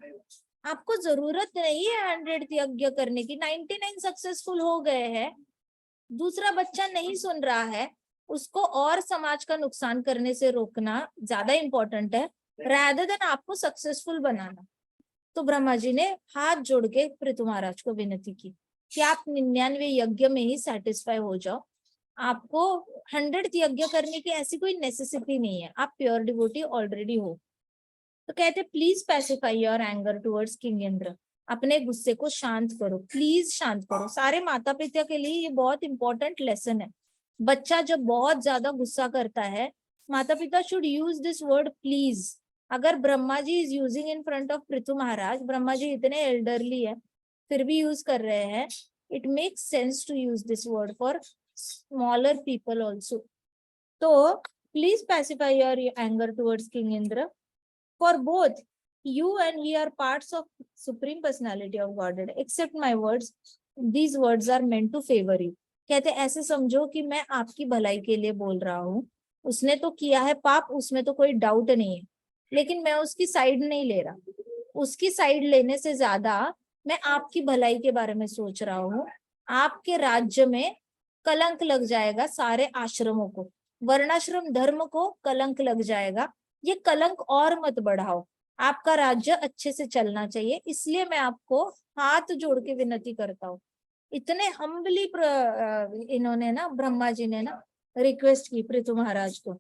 Speaker 1: आपको जरूरत नहीं है 100th यज्ञ करने की, 99 सक्सेसफुल हो गए हैं। दूसरा बच्चा नहीं सुन रहा है, उसको और समाज का नुकसान करने से रोकना ज्यादा इंपॉर्टेंट है rather देन आपको सक्सेसफुल बनाना। तो ब्रह्मा जी ने हाथ जोड़ के पृथु महाराज को विनती की कि आप 99 यज्ञ में ही सेटिस्फाई हो जाओ, आपको 100th यज्ञ करने की ऐसी कोई नेसेसिटी नहीं है, आप प्योर डिवोटी ऑलरेडी हो। तो कहते please pacify your anger towards king Indra, अपने गुस्से को शांत करो, प्लीज शांत करो। सारे माता पिता के लिए ये बहुत इंपॉर्टेंट लेसन है। बच्चा जब बहुत ज्यादा गुस्सा करता है, माता पिता should use this word please. अगर Brahma ji is using in front of Prithu Maharaj, Brahma ji इतने एल्डरली है फिर भी यूज कर रहे हैं, it makes sense to use this word for smaller people also. तो please pacify your anger towards king Indra, for both you and he are parts of supreme personality of Godhead. Accept my words, these words are meant to favor you. कहते ऐसे समझो कि मैं आपकी भलाई के लिए बोल रहा हूँ। उसने तो किया है पाप, उसमें तो कोई डाउट नहीं है, लेकिन मैं उसकी साइड नहीं ले रहा। उसकी साइड लेने से ज्यादा मैं आपकी भलाई के बारे में सोच रहा हूँ। आपके राज्य में कलंक लग जाएगा, सारे आश्रमों को, वर्णाश्रम धर्म को कलंक लग जाएगा, ये कलंक और मत बढ़ाओ, आपका राज्य अच्छे से चलना चाहिए, इसलिए मैं आपको हाथ जोड़ के विनती करता हूँ। इतने हम्बली इन्होंने ना, ब्रह्मा जी ने ना रिक्वेस्ट की पृथु महाराज को।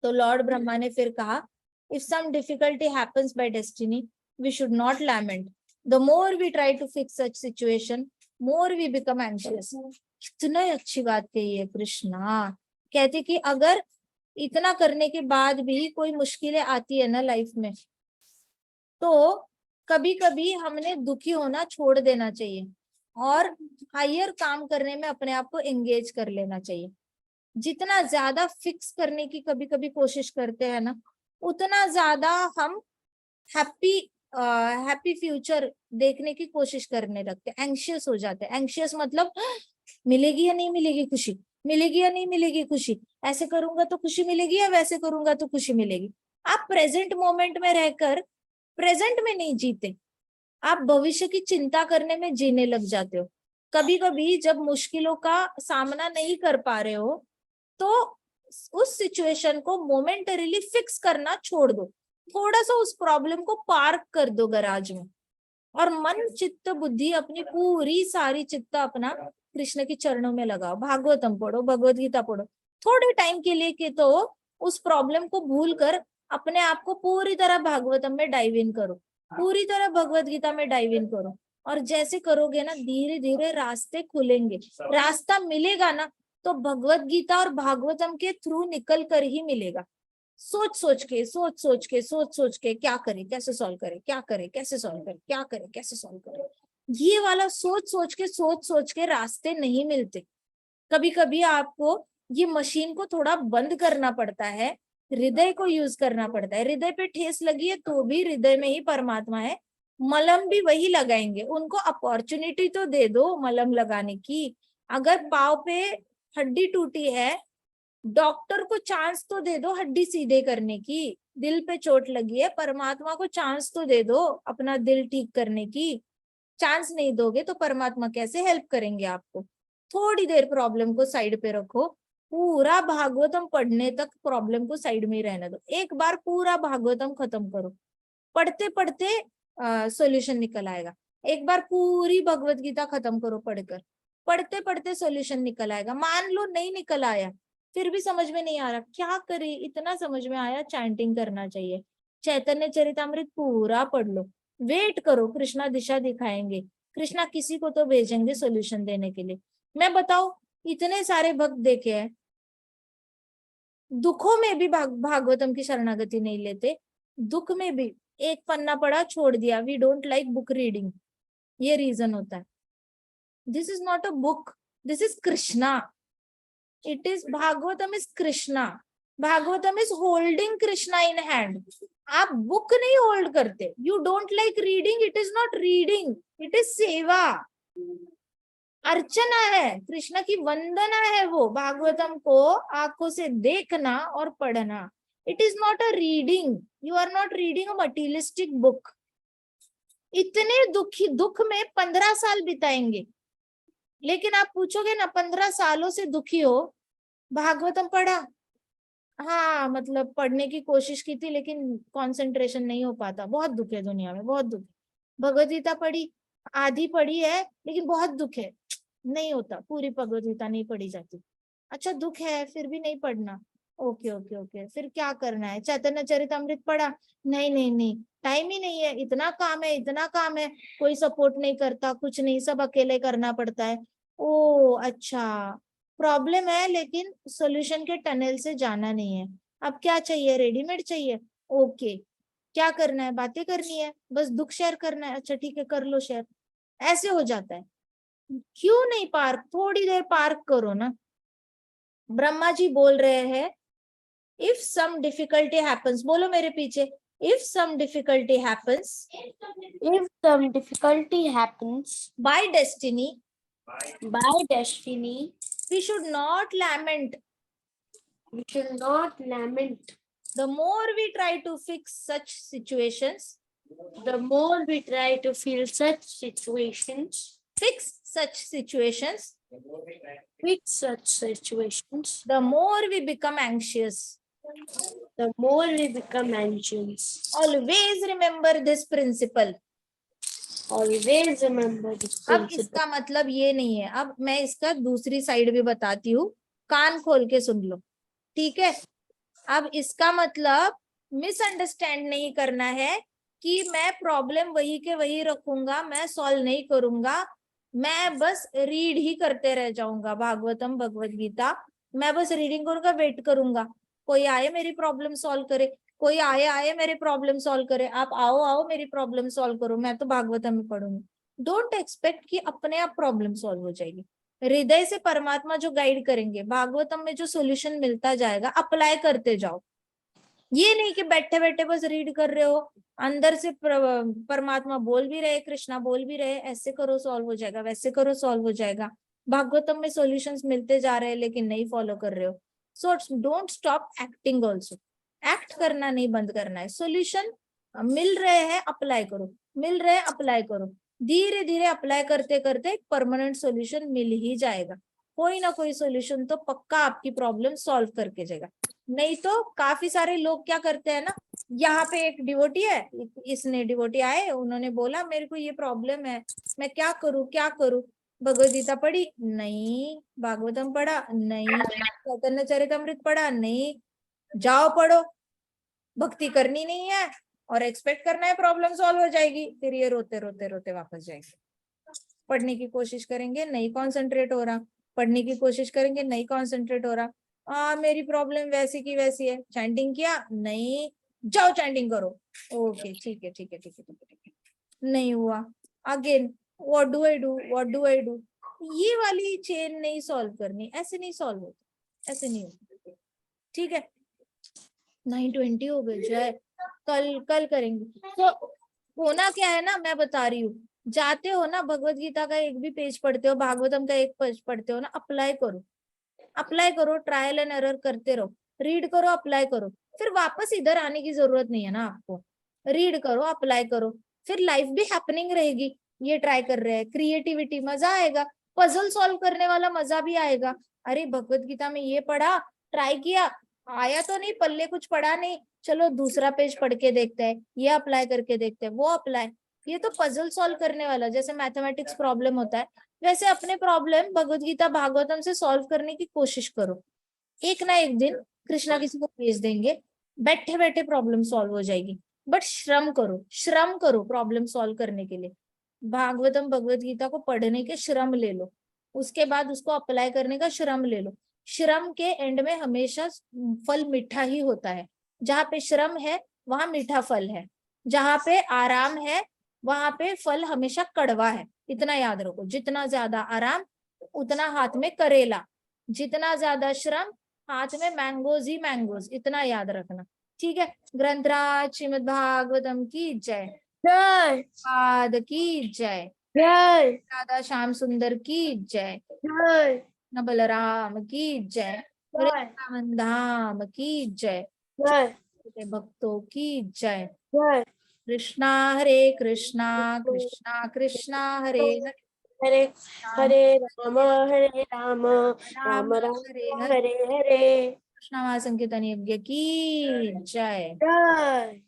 Speaker 1: तो लॉर्ड ब्रह्मा ने फिर कहा, if some difficulty happens by destiny we should not lament, the more we try to fix such situation more we become anxious. कितना अच्छी बात कही है कृष्णा। कहते कि अगर इतना करने के बाद भी कोई मुश्किलें आती है ना लाइफ में, तो कभी कभी हमने दुखी होना छोड़ देना चाहिए और हायर काम करने में अपने आप को एंगेज कर लेना चाहिए। जितना ज्यादा फिक्स करने की कभी कभी कोशिश करते हैं ना, उतना ज्यादा हम हैप्पी फ्यूचर देखने की कोशिश करने लगते हैं, एंशियस हो जाते हैं। एंशियस मतलब मिलेगी या नहीं मिलेगी खुशी, मिलेगी या नहीं मिलेगी खुशी, ऐसे करूंगा तो खुशी मिलेगी या वैसे करूंगा तो खुशी मिलेगी। आप प्रेजेंट मोमेंट में रहकर प्रेजेंट में नहीं जीते, आप भविष्य की चिंता करने में जीने लग जाते हो। कभी कभी जब मुश्किलों का सामना नहीं कर पा रहे हो तो उस सिचुएशन को मोमेंटरीली फिक्स करना छोड़ दो, थोड़ा सा उस प्रॉब्लम को पार्क कर दो गराज में, और मन चित्त बुद्धि अपनी पूरी सारी चित्त अपना कृष्ण के चरणों में लगाओ। भागवतम पढ़ो, भगवत गीता पढ़ो, थोड़े टाइम के लिए कि तो उस प्रॉब्लम को भूल कर अपने आप को पूरी तरह भागवतम में डाइव इन करो, पूरी तरह भगवत गीता में डाइव इन करो। और जैसे करोगे ना धीरे धीरे रास्ते खुलेंगे, रास्ता मिलेगा ना तो भगवत गीता और भागवतम के थ्रू निकल कर ही मिलेगा। सोच सोच के क्या करे कैसे सॉल्व करे, क्या करे कैसे सॉल्व करे, क्या करे कैसे सॉल्व करे, ये वाला सोच सोच के रास्ते नहीं मिलते। कभी कभी आपको ये मशीन को थोड़ा बंद करना पड़ता है, हृदय को यूज करना पड़ता है। हृदय पे ठेस लगी है तो भी हृदय में ही परमात्मा है, मलम भी वही लगाएंगे, उनको अपॉर्चुनिटी तो दे दो मलम लगाने की। अगर पाव पे हड्डी टूटी है, डॉक्टर को चांस तो दे दो हड्डी सीधे करने की। दिल पे चोट लगी है, परमात्मा को चांस तो दे दो अपना दिल ठीक करने की। चांस नहीं दोगे तो परमात्मा कैसे हेल्प करेंगे आपको। थोड़ी देर प्रॉब्लम को साइड पे रखो, पूरा भागवतम पढ़ने तक प्रॉब्लम को साइड में ही रहने दो। एक बार पूरा भागवतम खत्म करो, पढ़ते पढ़ते सॉल्यूशन निकल आएगा। एक बार पूरी भगवत गीता खत्म करो पढ़कर, पढ़ते पढ़ते सॉल्यूशन निकल आएगा। मान लो नहीं निकल आया, फिर भी समझ में नहीं आ रहा, क्या करे, इतना समझ में आया, चैंटिंग करना चाहिए। चैतन्य चरितामृत पूरा पढ़ लो, वेट करो, कृष्णा दिशा दिखाएंगे, कृष्णा किसी को तो भेजेंगे सॉल्यूशन देने के लिए। मैं बताऊं, इतने सारे भक्त देखे हैं, दुखों में भी भागवतम की शरणागति नहीं लेते, दुख में भी एक पन्ना पढ़ा छोड़ दिया, we don't like book reading, ये रीजन होता है। This is not a book, this is Krishna, it is Bhagavatam is Krishna, Bhagavatam is holding Krishna in hand. आप बुक नहीं होल्ड करते, you don't like reading, it is not reading, it is seva, अर्चना है, कृष्ण की वंदना है वो। भागवतम को आंखों से देखना और पढ़ना, it is not a reading, you are not reading a materialistic book. इतने दुख में 15 साल बिताएंगे, लेकिन आप पूछोगे ना 15 सालों से दुखी हो, भागवतम पढ़ा? हाँ, मतलब पढ़ने की कोशिश की थी लेकिन कंसंट्रेशन नहीं हो पाता, बहुत दुख है दुनिया में, बहुत दुख है। भगवत गीता पढ़ी, आधी पढ़ी है लेकिन बहुत दुख है, नहीं होता, पूरी भगवत गीता नहीं पढ़ी जाती। अच्छा दुख है फिर भी नहीं पढ़ना, ओके ओके ओके, फिर क्या करना है? चैतन्य चरितामृत पढ़ा? नहीं नहीं नहीं, टाइम ही नहीं है, इतना काम है, इतना काम है, कोई सपोर्ट नहीं करता, कुछ नहीं, सब अकेले करना पड़ता है। ओ अच्छा, प्रॉब्लम है लेकिन सॉल्यूशन के टनल से जाना नहीं है। अब क्या चाहिए? रेडीमेड चाहिए? ओके, क्या करना है? बातें करनी है, बस दुख शेयर करना है, अच्छा ठीक है कर लो शेयर, ऐसे हो जाता है। क्यों नहीं पार्क, थोड़ी देर पार्क करो ना। ब्रह्मा जी बोल रहे हैं, इफ सम डिफिकल्टी हैपन्स, बोलो मेरे पीछे, if some difficulty happens
Speaker 2: If some difficulty happens
Speaker 1: by destiny,
Speaker 2: by destiny,
Speaker 1: we should not lament.
Speaker 2: we should not lament.
Speaker 1: The more we try to fix such situations,
Speaker 2: The more we try to feel such situations,
Speaker 1: fix such situations, the more we become anxious.
Speaker 2: the more we become anxious.
Speaker 1: Always remember this principle.
Speaker 2: Always remember this
Speaker 1: अब
Speaker 2: principle.
Speaker 1: इसका मतलब ये नहीं है, अब मैं इसका दूसरी साइड भी बताती हूँ, कान खोल के सुन लो, ठीक है? अब इसका मतलब मिसअंडरस्टैंड नहीं करना है कि मैं प्रॉब्लम वही के वही रखूंगा, मैं सॉल्व नहीं करूंगा, मैं बस रीड ही करते रह जाऊंगा भागवतम भगवत गीता, मैं बस रीडिंग करूंगा, वेट करूंगा कोई आए मेरी प्रॉब्लम सॉल्व करे, कोई आए मेरी प्रॉब्लम सॉल्व करे, आप आओ मेरी प्रॉब्लम सॉल्व करो, मैं तो भागवतम में पढ़ूंगी। डोंट एक्सपेक्ट कि अपने आप प्रॉब्लम सॉल्व हो जाएगी। हृदय से परमात्मा जो गाइड करेंगे, भागवतम में जो सोल्यूशन मिलता जाएगा, अप्लाई करते जाओ। ये नहीं कि बैठे बैठे बस रीड कर रहे हो, अंदर से परमात्मा बोल भी रहे, कृष्णा बोल भी रहे, ऐसे करो सॉल्व हो जाएगा, वैसे करो सॉल्व हो जाएगा। भागवतम में सॉल्यूशंस मिलते जा रहे हैं लेकिन नहीं फॉलो कर रहे हो। So don't stop acting also, act करना नहीं बंद करना है। सॉल्यूशन मिल रहे हैं, अप्लाई करो, मिल रहे हैं, अप्लाई करो, धीरे धीरे अप्लाई करते करते एक परमानेंट सॉल्यूशन मिल ही जाएगा। कोई ना कोई सॉल्यूशन तो पक्का आपकी प्रॉब्लम सॉल्व करके जाएगा। नहीं तो काफी सारे लोग क्या करते हैं ना, यहाँ पे एक डिवोटी है, इसने डिवोटी आए, उन्होंने बोला मेरे को ये प्रॉब्लम है, मैं क्या करूं क्या करूं? भगवद गीता पढ़ी? नहीं। भागवतम पढ़ा? नहीं। चैतन्य चरितमृत पढ़ा? नहीं। जाओ पढ़ो, भक्ति करनी नहीं है और एक्सपेक्ट करना है प्रॉब्लम सॉल्व हो जाएगी, फिर ये रोते रोते रोते वापस जाएंगे। पढ़ने की कोशिश करेंगे, नहीं कॉन्सेंट्रेट हो रहा, पढ़ने की कोशिश करेंगे, नहीं कॉन्सेंट्रेट हो रहा, मेरी प्रॉब्लम वैसी की वैसी है, चैंटिंग किया? नहीं। जाओ चैंटिंग करो, ओके ठीक है ठीक है ठीक है ठीक है ठीक है, नहीं हुआ, again what do I do, what do I do? ये वाली चेन नहीं सॉल्व करनी, ऐसे नहीं सॉल्व होता, ऐसे नहीं होता, ठीक है? 9:20 हो गए, जय, कल करेंगे। तो होना क्या है ना, मैं बता रही हूँ, जाते हो ना, भगवत गीता का एक भी पेज पढ़ते हो, भागवतम का एक पेज पढ़ते हो ना, अप्लाई करो, अप्लाई करो, ट्रायल एंड एरर करते रहो, रीड करो, अप्लाई करो, फिर वापस इधर आने की जरूरत नहीं है ना आपको। रीड करो, अप्लाई करो, फिर लाइफ भी हैपनिंग रहेगी। ये ट्राई कर रहे हैं, क्रिएटिविटी, मजा आएगा, पजल सॉल्व करने वाला मजा भी आएगा। अरे भगवत गीता में ये पढ़ा, ट्राई किया, आया तो नहीं, पल्ले कुछ पढ़ा नहीं, चलो दूसरा पेज पढ़ के देखते हैं, ये अप्लाई करके देखते हैं, वो अप्लाई। ये तो पजल सॉल्व करने वाला, जैसे मैथमेटिक्स प्रॉब्लम होता है वैसे अपने प्रॉब्लम भगवत गीता भागवतम से सॉल्व करने की कोशिश करो। एक ना एक दिन कृष्णा किसी को भेज देंगे, बैठे बैठे प्रॉब्लम सॉल्व हो जाएगी। बट श्रम करो प्रॉब्लम सॉल्व करने के लिए। भागवतम भगवत गीता को पढ़ने के श्रम ले लो, उसके बाद उसको अप्लाई करने का श्रम ले लो। श्रम के एंड में हमेशा फल मीठा ही होता है। जहाँ पे श्रम है वहां मीठा फल है, जहाँ पे आराम है वहां पे फल हमेशा कड़वा है। इतना याद रखो, जितना ज्यादा आराम उतना हाथ में करेला, जितना ज्यादा श्रम हाथ में मैंगोज ही मैंगोज, इतना याद रखना, ठीक है। ग्रंथराज श्रीमद् भागवतम की जय,
Speaker 2: जय
Speaker 1: पाद की जय,
Speaker 2: जय
Speaker 1: राधा श्याम सुंदर की जय,
Speaker 2: जय
Speaker 1: कृष्ण बलराम की जय, वृंदावन धाम की जय,
Speaker 2: जय
Speaker 1: भक्तों की जय।
Speaker 2: जय
Speaker 1: कृष्णा हरे कृष्णा, कृष्णा कृष्णा हरे हरे,
Speaker 2: हरे
Speaker 1: राम
Speaker 2: हरे राम हरे राम
Speaker 1: राम
Speaker 2: राम राम
Speaker 1: हरे हरे।
Speaker 2: हरे हरे
Speaker 1: कृष्णा महासंकीर्तन यज्ञ की जय।
Speaker 2: जय।